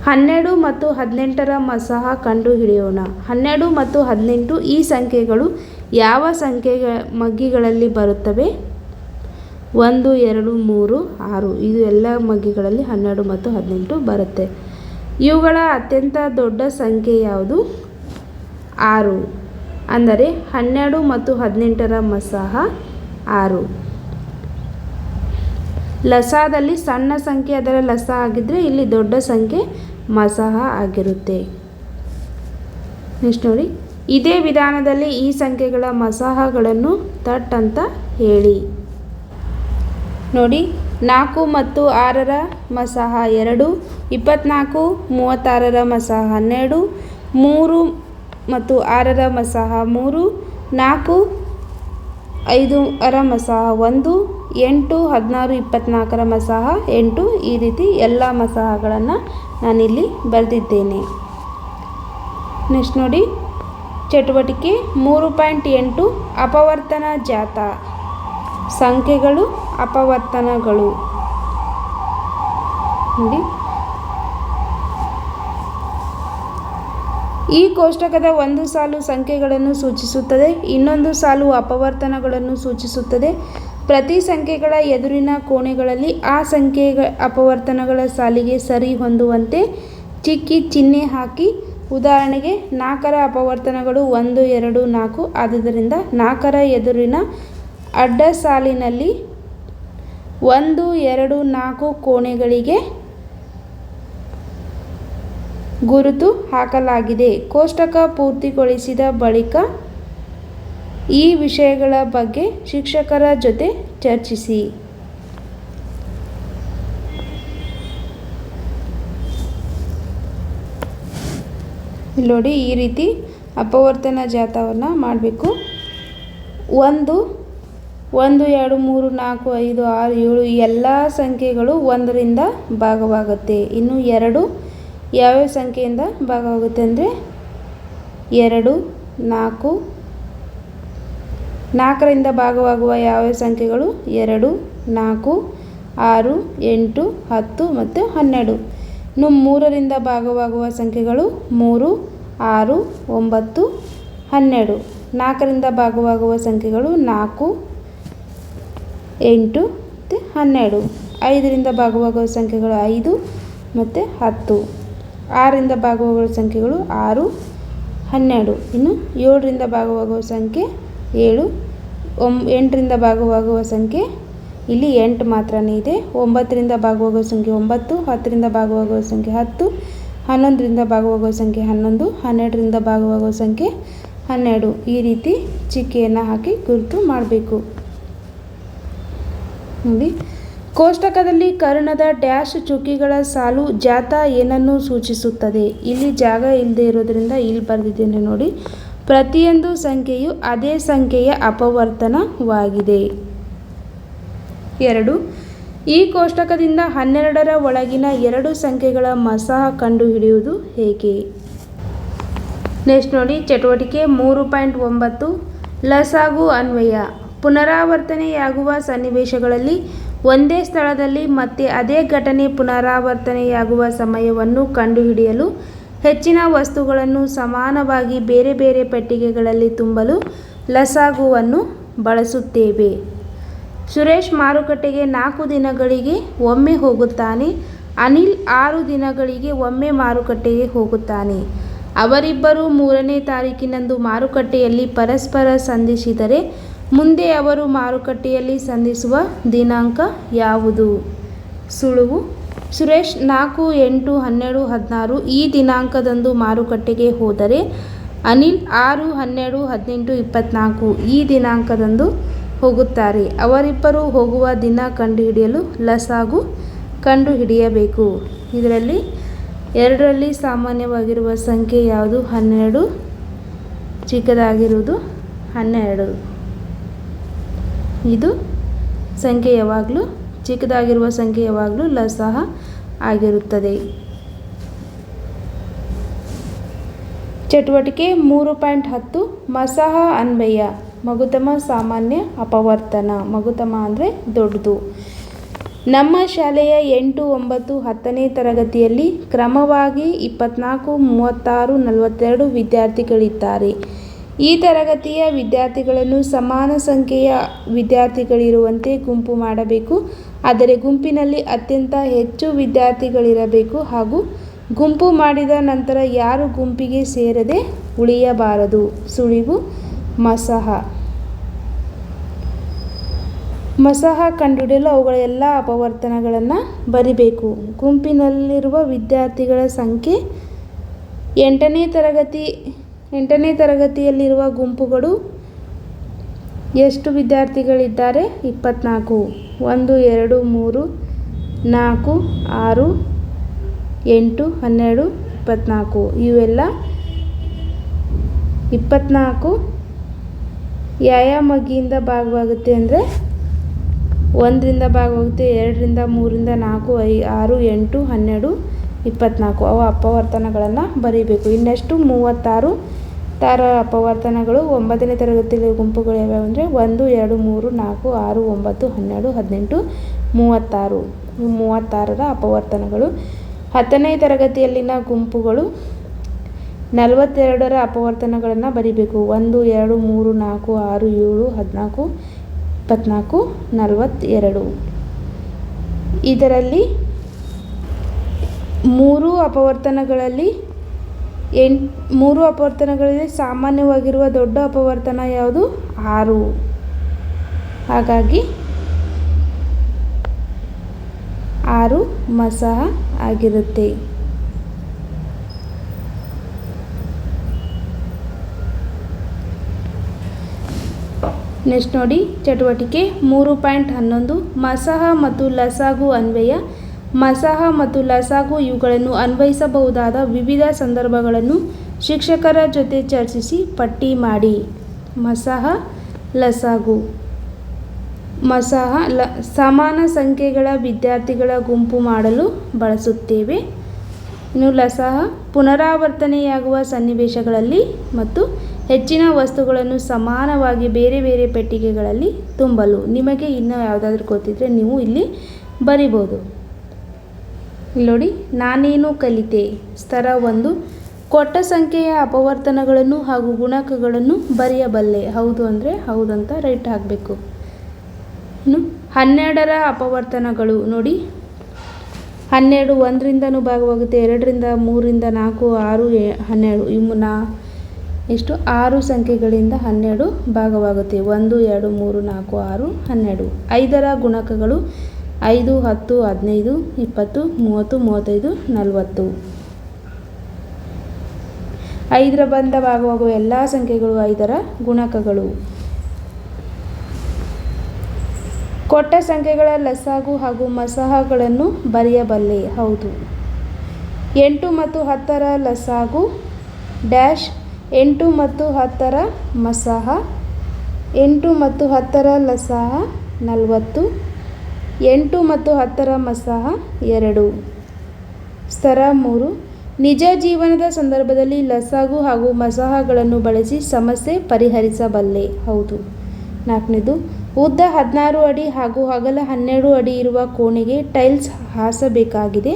12 ಮತ್ತು 18ರ ಮಸಹ ಕಂಡುಹಿಡಿಯೋಣ. 12 ಮತ್ತು 18 ಈ ಸಂಖ್ಯೆಗಳು ಯಾವ ಸಂಖ್ಯೆಗಳ ಮಗ್ಗಿಗಳಲ್ಲಿ ಬರುತ್ತವೆ? 1, 2, 3, 6 ಇದು ಎಲ್ಲ ಮಗ್ಗಿಗಳಲ್ಲಿ 12 ಮತ್ತು 18 ಬರುತ್ತೆ. ಇವುಗಳ ಅತ್ಯಂತ ದೊಡ್ಡ ಸಂಖ್ಯೆ ಯಾವುದು? 6. ಅಂದರೆ 12 ಮತ್ತು 18ರ ಮಸಹ 6. ಲಸಾದಲ್ಲಿ ಸಣ್ಣ ಸಂಖ್ಯೆ ಅದರ ಲಸ ಆಗಿದ್ದರೆ ಇಲ್ಲಿ ದೊಡ್ಡ ಸಂಖ್ಯೆ ಮಸಹ ಆಗಿರುತ್ತೆ. ನೆಕ್ಸ್ಟ್ ನೋಡಿ, ಇದೇ ವಿಧಾನದಲ್ಲಿ ಈ ಸಂಖ್ಯೆಗಳ ಮಸಹಗಳನ್ನು ತಟ್ ಅಂತ ಹೇಳಿ. ನೋಡಿ, 4 ಮತ್ತು 6ರ ಮಸಹ 2, 24, 36ರ ಮಸಹ 12, 3 ಮತ್ತು 6ರ ಮಸಹ 3, 4, 5ರ ಮಸಹ 1, 8, 16, 24ರ ಮಸಹ 8 ಈ ರೀತಿ ಎಲ್ಲ ಮಸಹಗಳನ್ನು ನಾನಿಲ್ಲಿ ಬರೆದಿದ್ದೇನೆ. ನೆಕ್ಸ್ಟ್ ನೋಡಿ, ಚಟುವಟಿಕೆ 3.8 ಅಪವರ್ತನ ಜಾತ. ಸಂಖ್ಯೆಗಳು ಅಪವರ್ತನಗಳು. ನೋಡಿ, ಈ ಕೋಷ್ಟಕದ ಒಂದು ಸಾಲು ಸಂಖ್ಯೆಗಳನ್ನು ಸೂಚಿಸುತ್ತದೆ, ಇನ್ನೊಂದು ಸಾಲು ಅಪವರ್ತನಗಳನ್ನು ಸೂಚಿಸುತ್ತದೆ. ಪ್ರತಿ ಸಂಖ್ಯೆಗಳ ಎದುರಿನ ಕೋಣೆಗಳಲ್ಲಿ ಆ ಸಂಖ್ಯೆಯ ಅಪವರ್ತನಗಳ ಸಾಲಿಗೆ ಸರಿ ಹೊಂದುವಂತೆ ಚಿಕ್ಕಿ ಚಿಹ್ನೆ ಹಾಕಿ. ಉದಾಹರಣೆಗೆ 4ರ ಅಪವರ್ತನಗಳು 1, 2, 4 ಆದುದರಿಂದ 4ರ ಎದುರಿನ ಅಡ್ಡ ಸಾಲಿನಲ್ಲಿ 1, 2, 4 ಕೋಣೆಗಳಿಗೆ ಗುರುತು ಹಾಕಲಾಗಿದೆ. ಕೋಷ್ಟಕ ಪೂರ್ತಿಗೊಳಿಸಿದ ಬಳಿಕ ಈ ವಿಷಯಗಳ ಬಗ್ಗೆ ಶಿಕ್ಷಕರ ಜೊತೆ ಚರ್ಚಿಸಿ. ನೋಡಿ, ಈ ರೀತಿ ಅಪವರ್ತನ ಜಾತವನ್ನು ಮಾಡಬೇಕು. 1, 2, 3, 4, 5, 6, 7 ಎಲ್ಲ ಸಂಖ್ಯೆಗಳು 1ರಿಂದ ಭಾಗವಾಗುತ್ತೆ. ಇನ್ನು 2 ಯಾವ್ಯಾವ ಸಂಖ್ಯೆಯಿಂದ ಭಾಗವಾಗುತ್ತೆ ಅಂದರೆ 2, 4, 4ರಿಂದ ಭಾಗವಾಗುವ ಯಾವ್ಯಾವ ಸಂಖ್ಯೆಗಳು 2, 4, 6, 8, 10 ಮತ್ತು 12. ಇನ್ನು 3ರಿಂದ ಭಾಗವಾಗುವ ಸಂಖ್ಯೆಗಳು 3, 6, 9, 12. 4ರಿಂದ ಭಾಗವಾಗುವ ಸಂಖ್ಯೆಗಳು 4, 8 ಮತ್ತು 12. 5ರಿಂದ ಭಾಗವಾಗುವ ಸಂಖ್ಯೆಗಳು 5 ಮತ್ತು 10. 6ರಿಂದ ಭಾಗವಾಗುವ ಸಂಖ್ಯೆಗಳು 6, 12. ಇನ್ನು 7ರಿಂದ ಭಾಗವಾಗುವ ಸಂಖ್ಯೆ 7. 8ರಿಂದ ಭಾಗವಾಗುವ ಸಂಖ್ಯೆ ಇಲ್ಲಿ 8 ಮಾತ್ರನೇ ಇದೆ. 9ರಿಂದ ಭಾಗವಾಗುವ ಸಂಖ್ಯೆ 9, 10ರಿಂದ ಭಾಗವಾಗುವ ಸಂಖ್ಯೆ 10, 11ರಿಂದ ಭಾಗವಾಗುವ ಸಂಖ್ಯೆ 11, 12ರಿಂದ ಭಾಗವಾಗುವ ಸಂಖ್ಯೆ 12. ಈ ರೀತಿ ಚಿಕ್ಕೆಯನ್ನು ಹಾಕಿ ಗುರುತು ಮಾಡಬೇಕು. ನೋಡಿ, ಕೋಷ್ಟಕದಲ್ಲಿ ಕರ್ಣದ ಡ್ಯಾಶ್ ಚುಕ್ಕಿಗಳ ಸಾಲು ಜಾತ ಏನನ್ನು ಸೂಚಿಸುತ್ತದೆ? ಇಲ್ಲಿ ಜಾಗ ಇಲ್ಲದೆ ಇರೋದರಿಂದ ಇಲ್ಲಿ ಬರೆದಿದ್ದೇನೆ ನೋಡಿ. ಪ್ರತಿಯೊಂದು ಸಂಖ್ಯೆಯು ಅದೇ ಸಂಖ್ಯೆಯ ಅಪವರ್ತನವಾಗಿದೆ. 2. ಈ ಕೋಷ್ಟಕದಿಂದ 12ರ ಒಳಗಿನ 2 ಸಂಖ್ಯೆಗಳ ಮಸಹ ಕಂಡುಹಿಡಿಯುವುದು ಹೇಗೆ? ನೆಕ್ಸ್ಟ್ ನೋಡಿ, ಚಟುವಟಿಕೆ 3.9 ಲಸಾಗು ಅನ್ವಯ. ಪುನರಾವರ್ತನೆಯಾಗುವ ಸನ್ನಿವೇಶಗಳಲ್ಲಿ ಒಂದೇ ಸ್ಥಳದಲ್ಲಿ ಮತ್ತೆ ಅದೇ ಘಟನೆ ಪುನರಾವರ್ತನೆಯಾಗುವ ಸಮಯವನ್ನು ಕಂಡುಹಿಡಿಯಲು ಹೆಚ್ಚಿನ ವಸ್ತುಗಳನ್ನು ಸಮಾನವಾಗಿ ಬೇರೆ ಬೇರೆ ಪೆಟ್ಟಿಗೆಗಳಲ್ಲಿ ತುಂಬಲು ಲಸಾಗುವನ್ನು ಬಳಸುತ್ತೇವೆ. ಸುರೇಶ್ ಮಾರುಕಟ್ಟೆಗೆ 4 ದಿನಗಳಿಗೆ ಒಮ್ಮೆ ಹೋಗುತ್ತಾನೆ. ಅನಿಲ್ 6 ದಿನಗಳಿಗೆ ಒಮ್ಮೆ ಮಾರುಕಟ್ಟೆಗೆ ಹೋಗುತ್ತಾನೆ. ಅವರಿಬ್ಬರು 3ನೇ ತಾರೀಕಿನಂದು ಮಾರುಕಟ್ಟೆಯಲ್ಲಿ ಪರಸ್ಪರ ಸಂಧಿಸಿದರೆ ಮುಂದೆ ಅವರು ಮಾರುಕಟ್ಟೆಯಲ್ಲಿ ಸಂಧಿಸುವ ದಿನಾಂಕ ಯಾವುದು? ಸುಳುವು: ಸುರೇಶ್ 4, 8, 12, 16 ಈ ದಿನಾಂಕದಂದು ಮಾರುಕಟ್ಟೆಗೆ ಹೋದರೆ ಅನಿಲ್ 6, 12, 18, 24 ಈ ದಿನಾಂಕದಂದು ಹೋಗುತ್ತಾರೆ. ಅವರಿಬ್ಬರು ಹೋಗುವ ದಿನ ಕಂಡುಹಿಡಿಯಲು ಲಸಾಗು ಕಂಡುಹಿಡಿಯಬೇಕು. ಇದರಲ್ಲಿ 2ರಲ್ಲಿ ಸಾಮಾನ್ಯವಾಗಿರುವ ಸಂಖ್ಯೆ ಯಾವುದು? 12. ಚಿಕ್ಕದಾಗಿರುವುದು 12. ಇದು ಸಂಖ್ಯೆ ಯಾವಾಗಲೂ ಚಿಕ್ಕದಾಗಿರುವ ಸಂಖ್ಯೆ ಯಾವಾಗಲೂ ಲಸಹ ಆಗಿರುತ್ತದೆ. ಚಟುವಟಿಕೆ 3.10 ಮಸಹ ಅನ್ವಯ. ಮಗುತಮ ಸಾಮಾನ್ಯ ಅಪವರ್ತನ. ಮಗುತಮ ಅಂದರೆ ದೊಡ್ಡದು. ನಮ್ಮ ಶಾಲೆಯ 8, 9, 10ನೇ ತರಗತಿಯಲ್ಲಿ ಕ್ರಮವಾಗಿ 24, 36, 42 ವಿದ್ಯಾರ್ಥಿಗಳಿದ್ದಾರೆ. ಈ ತರಗತಿಯ ವಿದ್ಯಾರ್ಥಿಗಳನ್ನು ಸಮಾನ ಸಂಖ್ಯೆಯ ವಿದ್ಯಾರ್ಥಿಗಳಿರುವಂತೆ ಗುಂಪು ಮಾಡಬೇಕು. ಆದರೆ ಗುಂಪಿನಲ್ಲಿ ಅತ್ಯಂತ ಹೆಚ್ಚು ವಿದ್ಯಾರ್ಥಿಗಳಿರಬೇಕು ಹಾಗೂ ಗುಂಪು ಮಾಡಿದ ನಂತರ ಯಾರು ಗುಂಪಿಗೆ ಸೇರದೆ ಉಳಿಯಬಾರದು. ಸುಳಿವು: ಮಸಹ ಕಂಡುಹಿಡಿಯಲು ಅವುಗಳ ಎಲ್ಲ ಅಪವರ್ತನಗಳನ್ನು ಬರಿಬೇಕು. ಗುಂಪಿನಲ್ಲಿರುವ ವಿದ್ಯಾರ್ಥಿಗಳ ಸಂಖ್ಯೆ 8ನೇ ತರಗತಿಯಲ್ಲಿರುವ ಗುಂಪುಗಳು ಎಷ್ಟು ವಿದ್ಯಾರ್ಥಿಗಳಿದ್ದಾರೆ? 24. 1, 2, 3, 4, 6, 8, 12, 24. ಇವೆಲ್ಲ 24 ಯಾವ ಮಗ್ಗಿಯಿಂದ ಭಾಗವಾಗುತ್ತೆ ಅಂದರೆ 1ರಿಂದ ಭಾಗವಾಗುತ್ತೆ, 2ರಿಂದ, 3ರಿಂದ, 4, 5, 6, 8, 12, 24. ಅವು ಅಪವರ್ತನಗಳನ್ನು ಬರೀಬೇಕು. ಇನ್ನೆಷ್ಟು 36 ಅಪವರ್ತನಗಳು 9ನೇ ತರಗತಿಯಲ್ಲಿ ಗುಂಪುಗಳು ಯಾವ್ಯಾವು ಅಂದರೆ 1, 2, 3, 4, 6, 9, 12, 18, 36. ಇವು 36ರ ಅಪವರ್ತನಗಳು. 10ನೇ ತರಗತಿಯಲ್ಲಿನ ಗುಂಪುಗಳು 42ರ ಅಪವರ್ತನಗಳನ್ನು ಬರೀಬೇಕು. 1, 2, 3, 4, 6, 7, 14, 24, 42. ಇದರಲ್ಲಿ 3 ಅಪವರ್ತನಗಳಲ್ಲಿ ಸಾಮಾನ್ಯವಾಗಿರುವ ದೊಡ್ಡ ಅಪವರ್ತನ ಯಾವುದು? 6. ಹಾಗಾಗಿ 6 ಮಸಹ ಆಗಿರುತ್ತೆ. ನೆಕ್ಸ್ಟ್ ನೋಡಿ ಚಟುವಟಿಕೆ 3.11 ಮಸಹ ಮತ್ತು ಲಸಾಗು ಅನ್ವಯ. ಮಸಹ ಮತ್ತು ಲಸಾಗು ಇವುಗಳನ್ನು ಅನ್ವಯಿಸಬಹುದಾದ ವಿವಿಧ ಸಂದರ್ಭಗಳನ್ನು ಶಿಕ್ಷಕರ ಜೊತೆ ಚರ್ಚಿಸಿ ಪಟ್ಟಿ ಮಾಡಿ. ಮಸಹ, ಲಸಾಗು. ಮಸಹ ಸಮಾನ ಸಂಖ್ಯೆಗಳ ವಿದ್ಯಾರ್ಥಿಗಳ ಗುಂಪು ಮಾಡಲು ಬಳಸುತ್ತೇವೆ. ಇನ್ನು ಲಸಹ ಪುನರಾವರ್ತನೆಯಾಗುವ ಸನ್ನಿವೇಶಗಳಲ್ಲಿ ಮತ್ತು ಹೆಚ್ಚಿನ ವಸ್ತುಗಳನ್ನು ಸಮಾನವಾಗಿ ಬೇರೆ ಬೇರೆ ಪೆಟ್ಟಿಗೆಗಳಲ್ಲಿ ತುಂಬಲು. ನಿಮಗೆ ಇನ್ನೂ ಯಾವುದಾದ್ರೂ ಗೊತ್ತಿದ್ದರೆ ನೀವು ಇಲ್ಲಿ ಬರಿಬೋದು. ಇಲ್ಲಿ ನೋಡಿ, ನಾನೇನು ಕಲಿತೆ. ಸ್ತರ 1 ಕೊಟ್ಟ ಸಂಖ್ಯೆಯ ಅಪವರ್ತನಗಳನ್ನು ಹಾಗೂ ಗುಣಕಗಳನ್ನು ಬರೆಯಬಲ್ಲೆ. ಹೌದು ಅಂದರೆ ಹೌದಂತ ರೈಟ್ ಹಾಕಬೇಕು. ಇನ್ನು 12ರ ಅಪವರ್ತನಗಳು ನೋಡಿ, 12 1ರಿಂದನೂ ಭಾಗವಾಗುತ್ತೆ, 2ರಿಂದ, 3ರಿಂದ, 4, 6, 12. ಇವು ಎಷ್ಟು 6 ಸಂಖ್ಯೆಗಳಿಂದ 12 ಭಾಗವಾಗುತ್ತೆ. 1, 2, 3, 4, 6, 12. 5ರ ಗುಣಕಗಳು 5, 10, 15, 20, 30, 35, 40. 5ರ ಬಂದ ಭಾಗವಾಗುವ ಎಲ್ಲ ಸಂಖ್ಯೆಗಳು 5ರ ಗುಣಕಗಳು. ಕೊಟ್ಟ ಸಂಖ್ಯೆಗಳ ಲಸಾಗು ಹಾಗೂ ಮಸಹಗಳನ್ನು ಬರೆಯಬಲ್ಲೆ. ಹೌದು. 8 ಮತ್ತು 10ರ ಲಸಾಗು ಡ್ಯಾಶ್ 8 ಮತ್ತು 10ರ ಮಸಹ. 8 ಮತ್ತು 10ರ ಲಸಹ 40. 8 ಮತ್ತು 10ರ ಮಸಹ 2. ಸ್ತರ 3 ನಿಜ ಜೀವನದ ಸಂದರ್ಭದಲ್ಲಿ ಲಸಾಗು ಹಾಗೂ ಮಸಹಗಳನ್ನು ಬಳಸಿ ಸಮಸ್ಯೆ ಪರಿಹರಿಸಬಲ್ಲೆ. ಹೌದು. 4ನೇದು ಉದ್ದ 16 ಅಡಿ ಹಾಗೂ ಅಗಲ 12 ಅಡಿ ಇರುವ ಕೋಣೆಗೆ ಟೈಲ್ಸ್ ಹಾಸಬೇಕಾಗಿದೆ.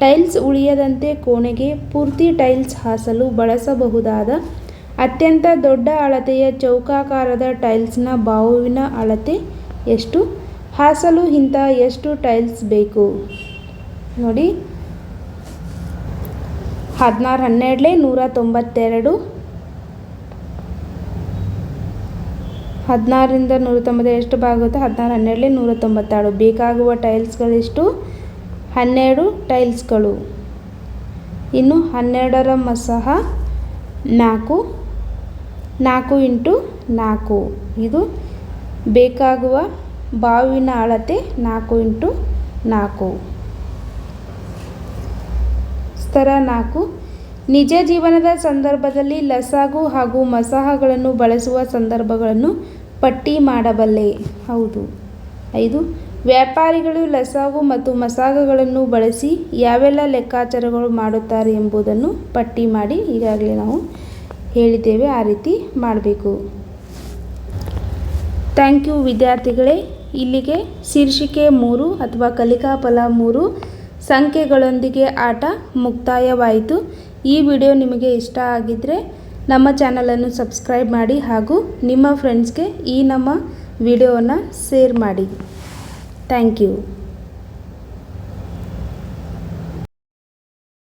ಟೈಲ್ಸ್ ಉಳಿಯದಂತೆ ಕೋಣೆಗೆ ಪೂರ್ತಿ ಟೈಲ್ಸ್ ಹಾಸಲು ಬಳಸಬಹುದಾದ ಅತ್ಯಂತ ದೊಡ್ಡ ಅಳತೆಯ ಚೌಕಾಕಾರದ ಟೈಲ್ಸ್ನ ಬಾಹುವಿನ ಅಳತೆ ಎಷ್ಟು? ಹಾಸಲು ಇಂಥ ಎಷ್ಟು ಟೈಲ್ಸ್ ಬೇಕು? ನೋಡಿ, 16 12 192. 16ರಿಂದ 190 ಎಷ್ಟು ಭಾಗ? 16 12 196. ಬೇಕಾಗುವ ಟೈಲ್ಸ್ಗಳೆಷ್ಟು? 12 ಟೈಲ್ಸ್ಗಳು. ಇನ್ನು 12ರ ಮಸಹ 4. 4 × 4. ಇದು ಬೇಕಾಗುವ ಬಾವಿನ ಅಳತೆ 4 × 4. ಸ್ತರ 4 ನಿಜ ಜೀವನದ ಸಂದರ್ಭದಲ್ಲಿ ಲಸಾಗು ಹಾಗೂ ಮಸಹಗಳನ್ನು ಬಳಸುವ ಸಂದರ್ಭಗಳನ್ನು ಪಟ್ಟಿ ಮಾಡಬಲ್ಲೆ. ಹೌದು. 5 ವ್ಯಾಪಾರಿಗಳು ಲಸಾಗು ಮತ್ತು ಮಸಹಗಳನ್ನು ಬಳಸಿ ಯಾವೆಲ್ಲ ಲೆಕ್ಕಾಚಾರಗಳು ಮಾಡುತ್ತಾರೆ ಎಂಬುದನ್ನು ಪಟ್ಟಿ ಮಾಡಿ. ಈಗಾಗಲೇ ನಾವು ಹೇಳಿದ್ದೇವೆ, ಆ ರೀತಿ ಮಾಡಬೇಕು. ಥ್ಯಾಂಕ್ ಯು ವಿದ್ಯಾರ್ಥಿಗಳೇ. ಇಲ್ಲಿಗೆ ಶೀರ್ಷಿಕೆ 3 ಅಥವಾ ಕಲಿಕಾ ಫಲ 3 ಸಂಖ್ಯೆಗಳೊಂದಿಗೆ ಆಟ ಮುಕ್ತಾಯವಾಯಿತು. ಈ ವಿಡಿಯೋ ನಿಮಗೆ ಇಷ್ಟ ಆಗಿದ್ದರೆ ನಮ್ಮ ಚಾನಲನ್ನು ಸಬ್ಸ್ಕ್ರೈಬ್ ಮಾಡಿ ಹಾಗೂ ನಿಮ್ಮ ಫ್ರೆಂಡ್ಸ್ಗೆ ಈ ನಮ್ಮ ವಿಡಿಯೋವನ್ನು ಶೇರ್ ಮಾಡಿ. Thank you.